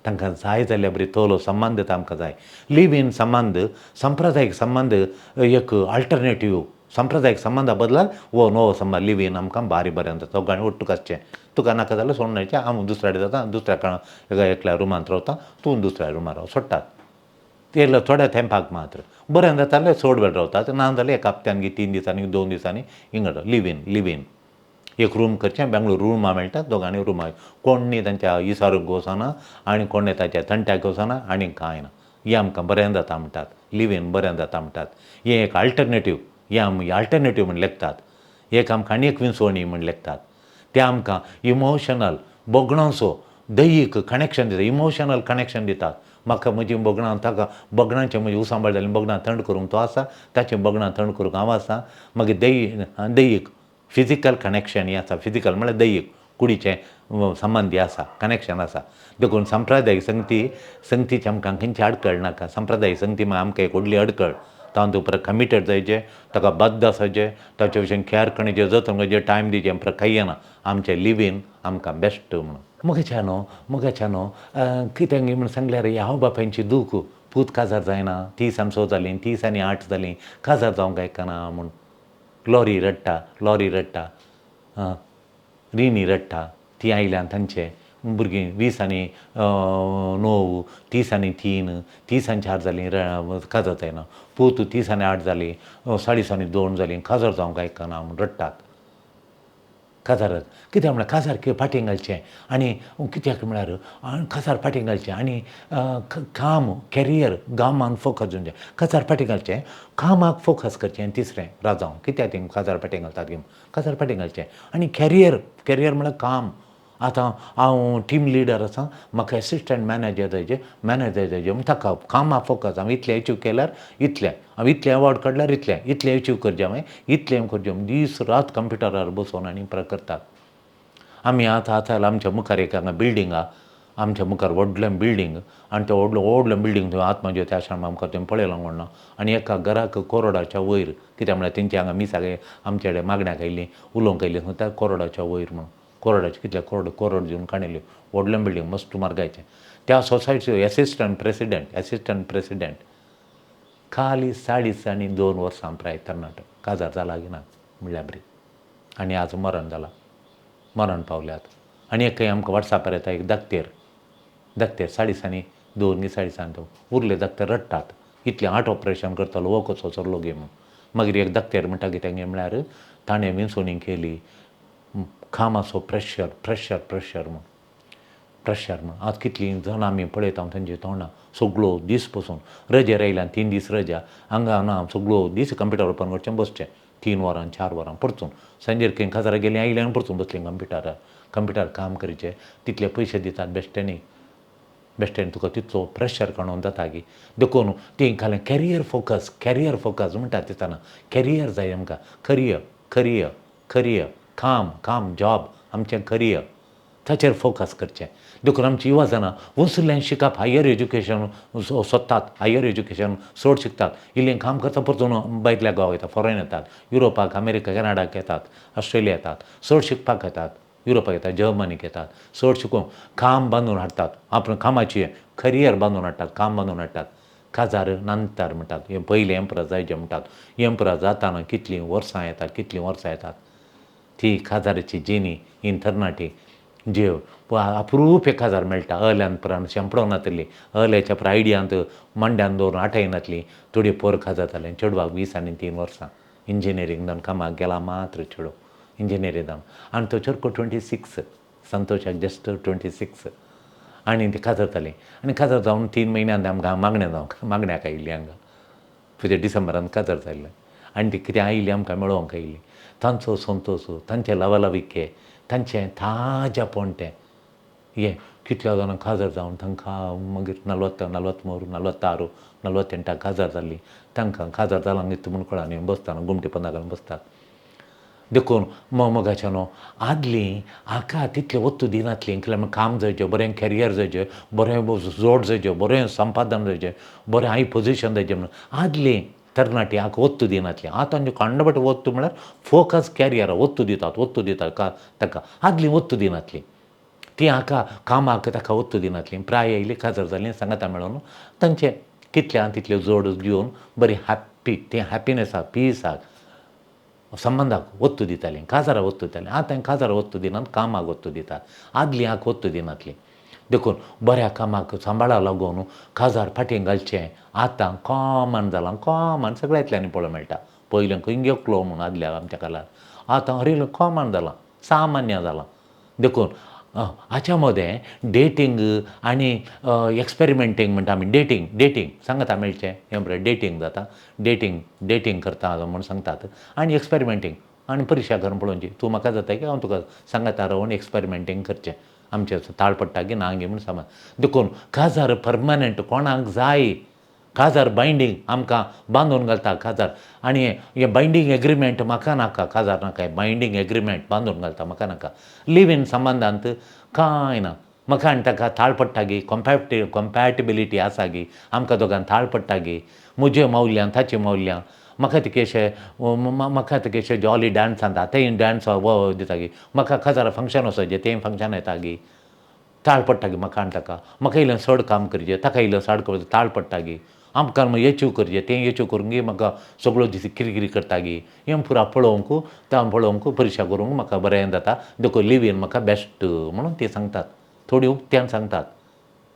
तांकां जाय जाल्या बरी तोलो संबंद तांकां जाय लिव इन संबंद सांप्रदायीक संबंद एक अल्टरनेटीव सांप्रदायीक संबंदा बदलान वो नवो संबंद लिव इन आमकां बारी बरें जाता दोगांय ओट्टूक आसचें तुका नाका जाल्यार सोडून वयचें हांव दुसऱ्या कडेन जाता दुसऱ्या एकल्या रुमांत रावता तूं दुसऱ्या रुमान राव सोडटात ते थोड्या तेंपाक मात्र बरें जाता जाल्यार चड वेळ रावतात ना जाल्यार एक हप्त्यान 3 दिसांनी 2 दिसांनी हिंगा लिव इन एक रूम करचें बेंगळूर रुमां मेळटात दोगांनी रुमां कोण्णी तांच्या इसारूक वचना आनी कोण्णी तांच्या तंट्याक वचना आनी कांय ना हें आमकां बरें जाता म्हणटात लिव इन बरें जाता म्हणटात हें एक अल्टरनेटीव हें आमी अल्टरनेटीव म्हूण लेखतात एक आमकां आनी एक विंचोणी म्हूण लेखतात ते आमकां इमोशनल बोगणांचो दैहीक कनेक्शन दिता इमोशनल कनेक्शन दितात म्हाका म्हजी बोगणां ताका बोगणांचें म्हजें उसांबळ जालें बोगणां थंड करूंक तो आसा ताचें बोगणां थंड करूंक हांव आसा मागीर दैहीक फिजिकल कनेक्शन हें आसा फिजिकल म्हळ्यार दैहीक कुडीचें संबंद आसा कनेक्शन आसा देखून सांप्रदायीक संगतीची आमकां खंयची आडखळ नाका सांप्रदायीक संगती आमकां एक व्हडली आडखळ तातूंत उपरांत कमिटेड जायचें ताका बद्द आसाचें ताचे विशीं कॅर करचें जतन करचें टायम दिवचें प्रकाय ना आमचें लिव इन आमकां बेस्ट म्हणून मोगाच्या न्हू कितें म्हूण सांगल्यार हांव बापायची दूख पूत काजार जायना 30 आनी 6 जालीं 30 आनी 8 जालीं काजार जावंक आयकना म्हूण लॉरी रडटा रिणी रडटा ती आयल्यान तांचे भुरगीं 20 आनी 9 30 आनी 3 30 आनी 4 जालीं काजार जायना पूत 30 आनी 8 जालीं 40 आनी 2 जालीं काजार जावंक आयकना म्हूण रडटात काजार कित्याक म्हळ्यार काजार फाटीं घालचें आनी कित्याक म्हळ्यार काजार फाटीं घालचें आनी काम कॅरियर गामान फोकस दिवचें काजार फाटीं घालचें कामाक फोकस करचें तिसरें राजांव कित्याक तीं काजार फाटीं घालतात काजार फाटीं घालचें आनी कॅरियर म्हळ्यार काम आतां हांव टीम लिडर आसा म्हाका एसिस्टंट मॅनेजर जायचें ताका कामाक फोकस हांव इतलें अचीव केल्यार इतलें हांव इतलें अवॉर्ड काडल्यार इतलें अचीव करचें हांवें इतलें करचें दीस रात कंप्युटरार बसून आनी करतात आमी आतां आमच्या मुखार एक हांगा बिल्डींग आहा आमच्या मुखार व्हडलें बिल्डींग आनी तें व्हडलें बिल्डींग थंय आत्मज्योती आश्रम आमकां थंय पळयलो म्हणून आनी एका घराक करोडाच्या वयर कित्याक म्हळ्यार तेंची हांगा मिसाक आमचे कडेन मागण्याक आयलीं उलोवंक आयलीं त्या करोडाच्या वयर म्हणून करोडाचे कितले करोड दिवन काडिल्ल्यो व्हडलें बिल्डींग मस्त मार्गाचें त्या सोसायटीचो एसिस्टंट प्रेसिडेंट खाली 2.5 वर्सां प्राय तरणाटो काजार जाला की ना म्हणल्यार बरी आनी आज मरण पावल्यात आनी एक आमकां वॉट्सॅपार येता एक धाकटेर 2.5 की 2.5 उरले धाकटे रडटात इतलें हार्ट ऑपरेशन करतालो वो कसो चल्लो गे म्हूण मागीर एक धाकटेर म्हणटा कितें गे म्हळ्यार ताणें विंचोणी केली कामाचो प्रेशर म्हूण प्रेशर म्हण आतां कितलीं जाणां आमी पळयता तांची तोंडां सगळो दीस बसून रजे रयल्यान 3 दीस रजा हांगा ना सगळो दीस कंप्युटर ओपन करचें बसचें 3 वरां 4 वरां परतून सांजेर खंय काजारां गेलीं आयलें आनी परतून बसलीं कंप्युटरार काम करचें तितले पयशे दितात बेश्टेनी तुका तितलो प्रेशर काडून जाता की देखून ती घालें कॅरियर फोकस म्हणटात दिसतना कॅरियर जाय आमकां करियर काम जॉब आमचें करियर ताचेर फोकस करचें देखून आमची युवा जाणां वचूंतल्यान शिकप हायर एज्युकेशन सोदतात हायर एज्युकेशन चड शिकतात इल्लें काम करता परतून भायल्या गांव येतात फॉरेन येतात युरोपाक अमेरिका कॅनडाक येतात ऑस्ट्रेलिया येतात चड शिकपाक येतात युरोपाक येतात जर्मनीक येतात चड शिकून काम बांदून हाडटात आपणें कामाची करियर बांदून हाडटात काम बांदून हाडटात काजार नंतर म्हणटात हे पयले एम्परर जायचे म्हणटात एम्परर जाताना कितलीं वर्सां येतात ती काजाराची जिणी इंथरनाटी जेव अप्रूप एक काजार मेळटा अर्ल्यान परान शेंपडोन नातली अर्ल्याच्या आयडियांत मांड्यान दवरून आठयनातली थोडी पोर काजार जालें चेडवाक 20 आनी 3 वर्सां इंजिनियरींग जावन कामाक गेला मात्र चेडो इंजिनियरींग जावन आनी तो चेडको 26 संतोशाक जस्ट 26 आनी ती काजार जाली आनी काजार जावन 3 म्हयन्यान आमकां मागण्याक आयिल्ली हांगा तुज्या डिसेंबरान काजार जाल्लें आनी ती कितें आयिल्ली आमकां मेळोवंक आयिल्ली तांचो संतोश तांचे लवलविके तांचें ताजेपण तें हें कितल्या जाणांक काजार जावन तांकां मागीर 43 46 48 काजार जाल्ली तांकां काजार जालां दिसता म्हूण कळना बसतना गुमटी पोंदा घालून बसतात देखून मोगाचें न्हू आदलीं हाका तितलें वस्तू दिनातलीं कित्याक काम जायचें बरें कॅरियर जायचें बरें जोड जायचें बरें संपादन जायचें बरें हाय पोजिशन जायचें म्हणून आदलीं तरणाटी हाका वस्तू दिनातलीं आतां कांडबट वस्तू म्हळ्यार फोकस कॅरियरा वस्तू दितात ताका आदलीं वस्तू दिनातलीं ती हाका कामाक ताका वस्तू दिनातलीं प्राय येयलीं काजार जालीं सांगाता मेळोन तांचें कितल्यान तितलें जोड घेवन बरी हॅप्पी तें हॅपिनसाक पिसाक संबंदाक वस्तू दितालीं काजारां वस्तू दितालीं आतां काजारां वस्तू दिनात कामाक वस्तू दितात आदलीं हाका वस्तू दिनातलीं देखून बऱ्या कामाक सांबाळा लागून काजार फाटीं घालचें आतां कॉमन जालां कॉमन सगळ्यांतल्यानी पळोवंक मेळटा पयलीं खंय एकलो म्हूण आदल्या आमच्या काळार आतां रिल कॉमन जालां सामान्य जालां देखून हाच्या मदें डेटींग आनी एक्सपेरिमेंटींग म्हणटा आमी डेटींग सांगता मेळचें हें बरें डेटींग जाता डेटींग करता म्हूण सांगतात आनी एक्सपेरिमेंटींग आनी परिक्षा करून पळोवची तूं म्हाका जाता की हांव तुका सांगाता रावून एक्सपेरिमेंटींग करचें आमचें ताळ पडटा की ना गे म्हूण समज देखून काजार परमनंट कोणाक जाय काजार बायंडींग आमकां बांदून घालता काजार आनी हे बायंडींग एग्रिमेंट म्हाका नाका काजार नाका बायंडींग एग्रिमेंट बांदून घालता म्हाका नाका लिव इन संबंदांत कांय ना म्हाका आनी ताका ताळ पडटा गी कॉम्पॅटिबिलिटी आसा गी आमकां दोगांक ताळ पडटा गी म्हज्या मौल्यां ताची मौल्यां म्हाका तें अशें जॉली डान्सान आतांय डान्स वो दिता गी म्हाका काजारां फंक्शन वचचें तें फंक्शन येता गी ताळ पडटा गी म्हाका आनी ताका म्हाका इल्लें चड काम करचें ताका इल्लें चड करचें ताळ पडटा गी आमकां एचीव करचें तें एचीव करूंक गी म्हाका सगळो दीस किरकिरी करता गी हें पुरा पळोवंक परिक्षा करूंक म्हाका बरें जाता देखून लिव इन म्हाका बेस्ट म्हणून ती सांगतात थोडी उक्त्यान सांगतात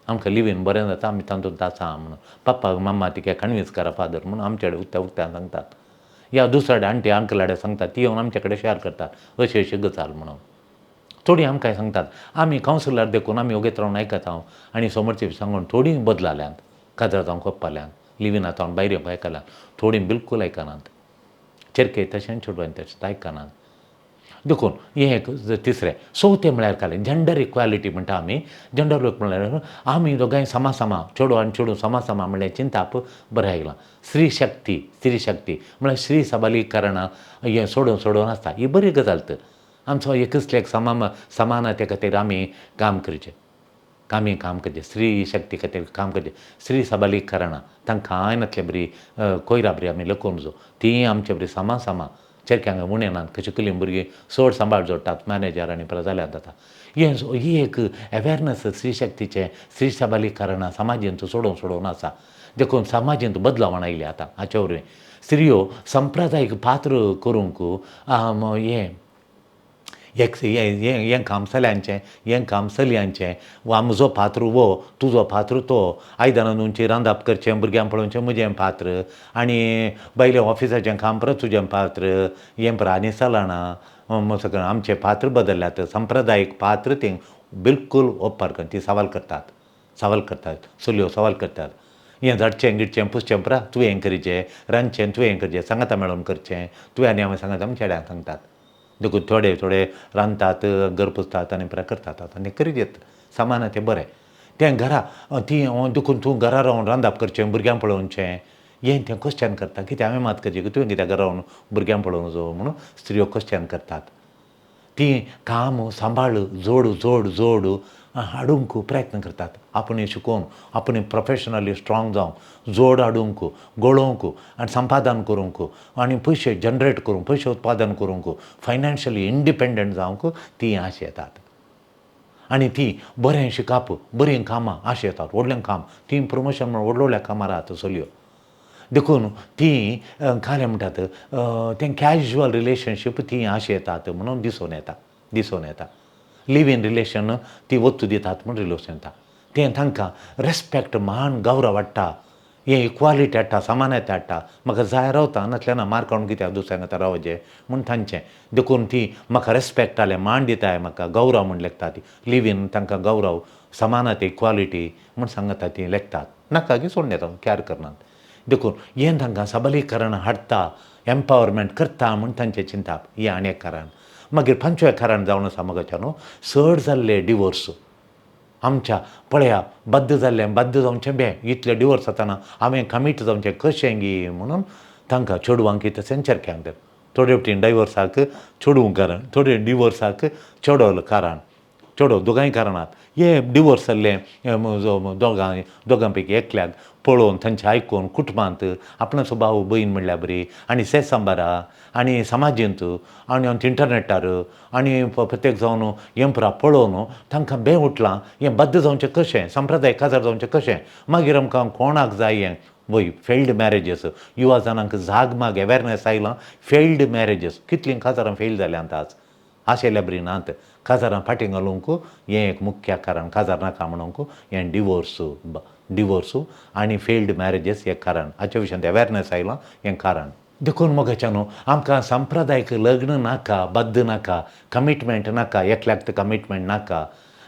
आमकां लिव इन बरें जाता आमी तातूंत आसा म्हणून पप्पाक मम्मा तिका कन्वीन्स करा फादर म्हणून आमचे कडेन उक्त्यान सांगतात या दुसरे आंटी अंकलाडे सांगतात ती येवन आमचे कडेन शेअर करतात अशी गजाल म्हणून थोडी आमकां सांगतात आमी कावन्सिलर देखून आमी ओगेत रावन आयकता हांव आनी समोरची सांगून थोडीं बदलाल्यांत काजार जावंक कोप्पाल्यांत लिव इनांत हांव भायर आयकल्यात थोडीं बिलकूल आयकनात चेरके तशें चेडवांनी तशें आयकनात देखून हें एक तिसरें चवथें म्हळ्यार कालें जेंडर इक्वॅलिटी म्हणटा आमी जेंडर म्हळ्यार आमी दोगांय समा चेडो आनी चेडूं समा म्हणल्यार चिंताप बरें आयलां स्त्री शक्ती म्हळ्यार स्त्री सबलीकरणा हें सोडून आसता ही बरी गजाल तर आमचो एकच लेख समानते खातीर आमी काम करचें स्त्री शक्ती खातीर काम करचें स्त्री सबलीकरणा तांकां कांय नातलें बरी कोयरा बरी आमी लोकोवन जो ती आमचे बरी समा चेरक्यांक उणें नात कशीं कलीं भुरगीं चड सांबाळ जोडटात मॅनेजर आनी प्रजाल्यांत जाता ही एक अवेरनस स्त्री शक्तीचें स्त्री सबलीकरणा समाजींत सोडून आसा देखून समाजींत बदलावण आयली आतां हाचे वरवीं स्त्रियो संप्रदायीक पात्र करूंक हें काम चलयांचें वा म्हजो पात्र वो तुजो पात्र तो आयदनां नुवचें रांदप करचें भुरग्यांक पळोवचें म्हजें पात्र आनी बायलें ऑफिसाचें काम परत तुजें पात्र हें आनी चलना आमचें पात्र बदल्ल्यात संप्रदायीक पात्र तें बिलकुल ओप्पार कर ती सवाल करतात चलयो सवाल करतात हें झाडचें गिडचें पुसचें पुरा तुवें हें करीचें रांदचें तुवें हें करचें सांगाता मेळोन करचें तुवें आनी हांवें सांगाता म्हूण चेड्यांक सांगतात देखून थोडे रांदतात घर पुसतात आनी पुरा करतात आनी करीत येता सामान तें बरें तें घरा ती देखून तूं घरा रावन रांदप करचें भुरग्यांक पळोवचें हें तें क्वेश्चन करता कितें हांवें मात करचें की तुवें कित्याक घरा रावन भुरग्यांक पळोवंक जो म्हणून स्त्रियो क्वेश्चन करतात ती काम सांबाळ जोड हाडूंक प्रयत्न करतात आपणें शिकून आपणें प्रोफेशनली स्ट्रॉंग जावं जोड हाडूंक गळोवंक आनी संपादन करूंक आनी पयशे जनरेट करूंक पयशे उत्पादन करूंक फायनान्शियली इंडिपेंडंट जावंक ती आश येतात आनी ती बरें शिकप बरीं कामां आश येतात व्हडलें काम ती प्रमोशन म्हण व्हडल्या कामां रावता चलयो देखून ती काय म्हणटात तें कॅज्युअल रिलेशनशीप ती आश येतात म्हणून दिसून येता लिव इन रिलेशन ती वस्तू दितात म्हणून रिलेशन येता तें तांकां रेस्पेक्ट मान गौरव हाडटा हें इक्वालिटी हाडटा समानता हाडटा म्हाका जाय रावता नासल्यार मार काडून कित्याक दुसऱ्यांक आतां रावचें म्हूण तांचें देखून ती म्हाका रेस्पेक्ट जालें मान दिताय म्हाका गौरव म्हूण लेखता ती लिव इन तांकां गौरव समानता इक्वालिटी म्हूण सांगता ती लेखतात नाका की सोडून येता कॅर करनात देखून हें तांकां सबलीकरण हाडटा एम्पावरमेंट करता म्हूण तांचें चिंतप हें आनी एक कारण मागीर पंचवें कारण जावन आसा म्हाका न्हू चड जाल्ले डिवोर्स आमच्या पळया बद्द जावचें बे इतले डिवोर्स जाताना हांवें कमीट जावचें कशें गी म्हणून तांकां चेडवांक कितें सेंचर कॅन्डर थोडे वटेन डायवोर्साक चेडूं कारण थोडे डिवोर्साक चेडो कारण चेडो दोगांय कारणात हे डिवोर्स जाल्ले दोगां पैकी एकल्याक पळोवन तांचें आयकून कुटुंबांत आपणाचो भाव भयण म्हणल्यार बरी आनी सांबारा आनी समाजींत आनी इंटरनेटार आनी प्रत्येक जावन हें पुरा पळोवन तांकां बें उठलां हें बद्द जावचें कशें संप्रदाय काजार जावचें कशें मागीर आमकां कोणाक जाय हें वय फेल्ड मॅरेजीस युवा जाणांक जाग माग अवेरनेस आयलां फेल्ड मॅरेजीस कितलीं काजारां फेल जाल्यांत आज आशिल्ल्या बरी नात काजारां फाटीं घालूंक हें एक मुख्य कारण काजार नाका म्हणूंक हें डिवोर्स आनी फेल्ड मॅरेजीस हें कारण हाचे विशयान अवेरनेस आयलां हें कारण देखून मोगाच्या न्हू आमकां संप्रदायीक लग्न नाका बद्द नाका कमिटमेंट नाका एकल्याक कमिटमेंट नाका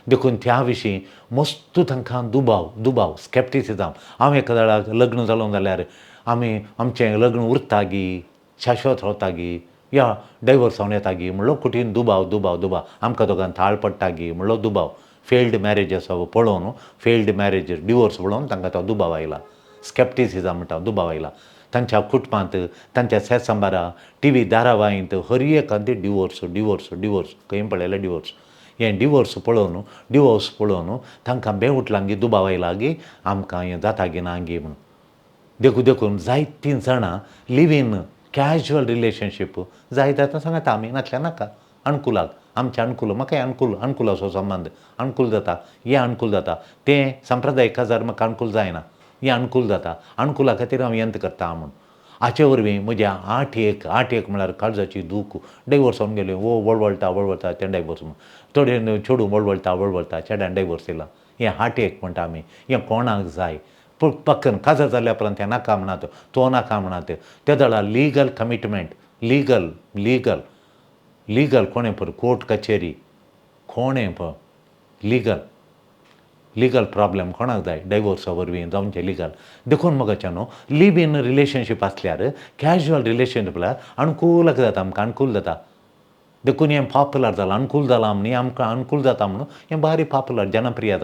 देखून त्या विशीं मस्त तांकां दुबाव स्कॅप्टिसिजम हांव एका वेळार लग्न जालो जाल्यार आमचें लग्न उरता गी शाश्वत रावता गी या डायवोर्स जावन येता गी म्हणलो कुठीन दुबाव आमकां दोगांक थाळ पडटा गी म्हणलो दुबाव फेल्ड मॅरेजीस पळोवन फेल्ड मॅरेजीस डिवोर्स पळोवन तांकां तो दुबाव आयला स्कॅप्टिसिजम म्हणटा दुबाव आयला तांच्या कुटुंबांत तांच्या शेजांबारा टी व्ही धारावाहींत हर एकांत डिवोर्स खंय पळयल्यार डिवोर्स हें डिवोर्स पळोवन तांकां बें उठलां गी दुबाव आयला गी आमकां हें जाता गी ना गी म्हणून देखून जायतीं जाणां लिव इन कॅज्युअल रिलेशनशीप जाय जाता सांगता आमी नातल्या नाका अनुकुलाक आमच्या अनुकूल म्हाकाय अनुकूल असो संबंद अनुकूल जाता हें अनुकूल जाता तें संप्रदायीक काजार म्हाका अनुकूल जायना हें अनुकूल जाता अनुकुला खातीर हांव यंत करता म्हूण हाचे वरवीं म्हज्या आठ एक म्हळ्यार काळजाची दूख डायवोर्स जावन गेले वळवळटा तें डायवोर्स म्हूण थोडे चेडूं वळवळटा चेड्यान डायवोर्स येयला हें हार्ट एक म्हणटा आमी हें कोणाक जाय पूण पक्कन काजार जाल्ल्या उपरांत तें नाका म्हणत तो नाका म्हणत त्या दळा लिगल कमिटमेंट लिगल कोणें पळय कोर्ट कचेरी कोणें पळय लिगल प्रॉब्लेम कोणाक जाय डायवोर्सा वरवीं जावचें लिगल देखून मोगाच्या न्हू लिव इन रिलेशनशीप आसल्यार कॅज्युअल रिलेशनशीप अनुकूल जाता आमकां अनुकूल जाता देखून हें पॉप्युलर जालां अनुकूल जालां न्ही आमकां अनुकूल जाता म्हणून हें भारी पॉप्युलर जनप्रिय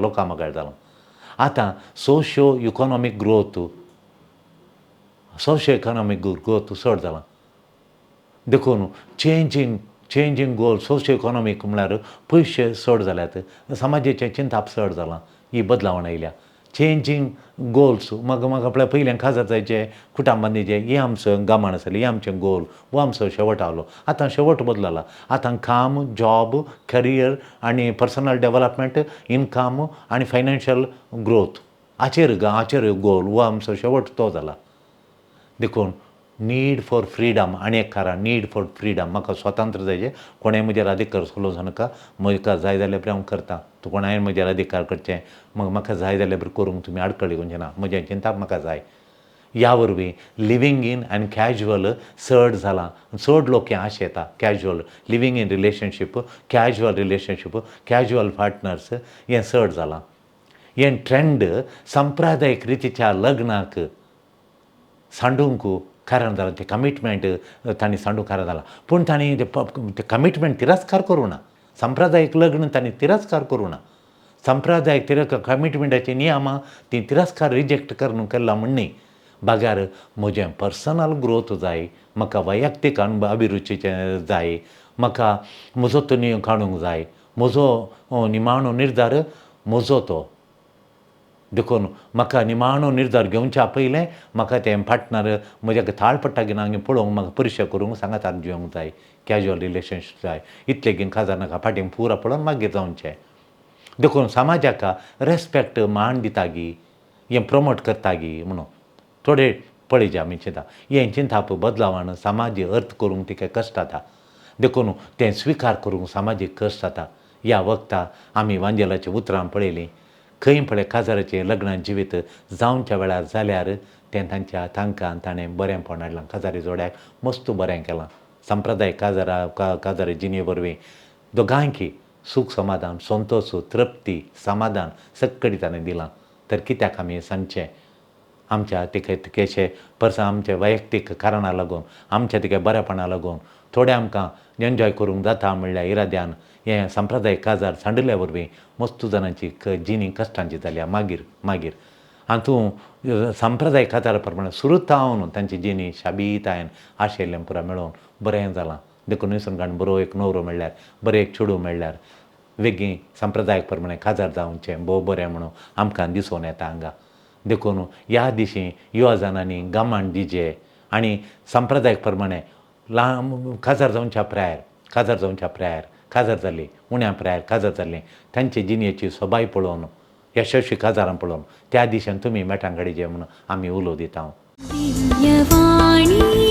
लोकां मगाळ जालां आतां सोशियो इकॉनॉमीक ग्रोथ चड जालां देखून चेंजींग गोल सोशियो इकॉनॉमीक म्हळ्यार पयशे चड जाल्यात समाजाचें चिंताप चड जालां ही बदलावण आयल्या चेंजींग गोल्स म्हाका आपल्या पयलें काजार जायचें कुटाम बांदीचें हें आमचो गमन आसलें हें आमचें गोल वो आमचो शेवट आहलो आतां शेवट बदलला आतां काम जॉब करियर आनी पर्सनल डेवलपमेंट इनकम आनी फायनान्शियल ग्रोथ हाचेर गोल वो आमचो शेवट तो जाला देखून नीड फॉर फ्रिडम आनी एक कारण नीड फॉर फ्रिडम म्हाका स्वतंत्र जायचें कोणें म्हजेर अधिकार उलोवंक नाका म्हाका जाय जाल्यार हांव करतां तूं कोणाय म्हजेर अधिकार करचें म्हाका जाय जाल्यार करूंक तुमी आडखळी कोणचें ना म्हजें चिंताप म्हाका जाय ह्या वरवीं लिवींग इन आनी कॅज्युअल चड जालां. चड लोक हें आशें येता casual living in relationship, casual partners हें चड जालां. हें ट्रेंड संप्रदायीक रितीच्या लग्नाक सांडूंक कारण जालां. तें कमिटमेंट तांणी सांडूंक कारण जालां. पूण तांणी तें कमिटमेंट तिरस्कार करूं ना. संप्रदायीक लग्न तांणी तिरस्कार करूं ना. संप्रदायीक कमिटमेंटाची नियमां ती तिरस्कार रिजेक्ट केला म्हण न्ही. बाग्यार म्हजें पर्सनल ग्रोथ जाय, म्हाका वैयक्तीक अभिरुचीचें जाय, म्हाका म्हजो तो काडूंक जाय, म्हजो निमाणो निर्धार म्हजो तो. देखून म्हाका निमाणो निर्धार घेवच्या पयलें म्हाका तें पार्टनर म्हज्या थाळपट्टा घेवन हांवें पळोवंक म्हाका परिक्षा करूंक सांगातार जिवंक जाय. कॅज्युअल रिलेशनशीप जाय. इतलें घेवन काजार नाका फाटीं पुरा पळोवन मागीर जावचें. देखून समाजाक रेस्पेक्ट मान दिता गी, हें प्रमोट करता गी म्हणून थोडे पळयचे आमी चिंता. हें चिंताप बदलावण समाजीक अर्थ करूंक तिका कश्ट जाता. देखून तें स्विकार करूंक समाजीक कश्ट जाता. ह्या वखदां आमी वांजेलाच्या उतरां पळयलीं. खंय पळय काजाराचें लग्न जिवीत जावच्या वेळार जाल्यार तें तांकां ताणें बरेंपण हाडलां. काजारी जोड्याक मस्त बरें केलां. संप्रदायीक काजार जिणे वरवीं दोगांयकी सूख समाधान, संतोश, तृप्ती, समाधान सगळें ताणें दिलां. तर कित्याक आमी सांगचें आमच्या तिकेशे आमच्या वैयक्तीक कारणां लागून, आमच्या तिके बरेपणा लागून थोडें आमकां एन्जॉय करूंक जाता म्हणल्या इराद्यान हें संप्रदायीक काजार सांडिल्ल्या वरवीं मस्त जाणांची जिणी कश्टांची जाल्या. मागीर हातूंत संप्रदायीक काजार प्रमाणे सुरूच जावन तांची जिणी शाबीतायेन आशिल्लें पुरा मेळोवन बरें जालां. देखून निसर्गान बरो एक न्हवरो मेळ्ळ्यार, बरें एक चेडूं मेळ्ळ्यार वेगळी संप्रदायीक प्रमाणे काजार जावचें भोव बरें म्हणून आमकां दिसून येता हांगा. देखून ह्या दिशी युवा जाणांनी गामान दिजे आनी संप्रदायीक प्रमाणे काजार जावच्या प्रायर काजार जाली, उण्या प्रायर काजार जाल्ली तांचे जिणेची सोबाय पळोवन यशस्वी काजारां पळोवन त्या दिशेन तुमी मेटांगडीचे म्हणून आमी उलो दिता. दिव्यवाणी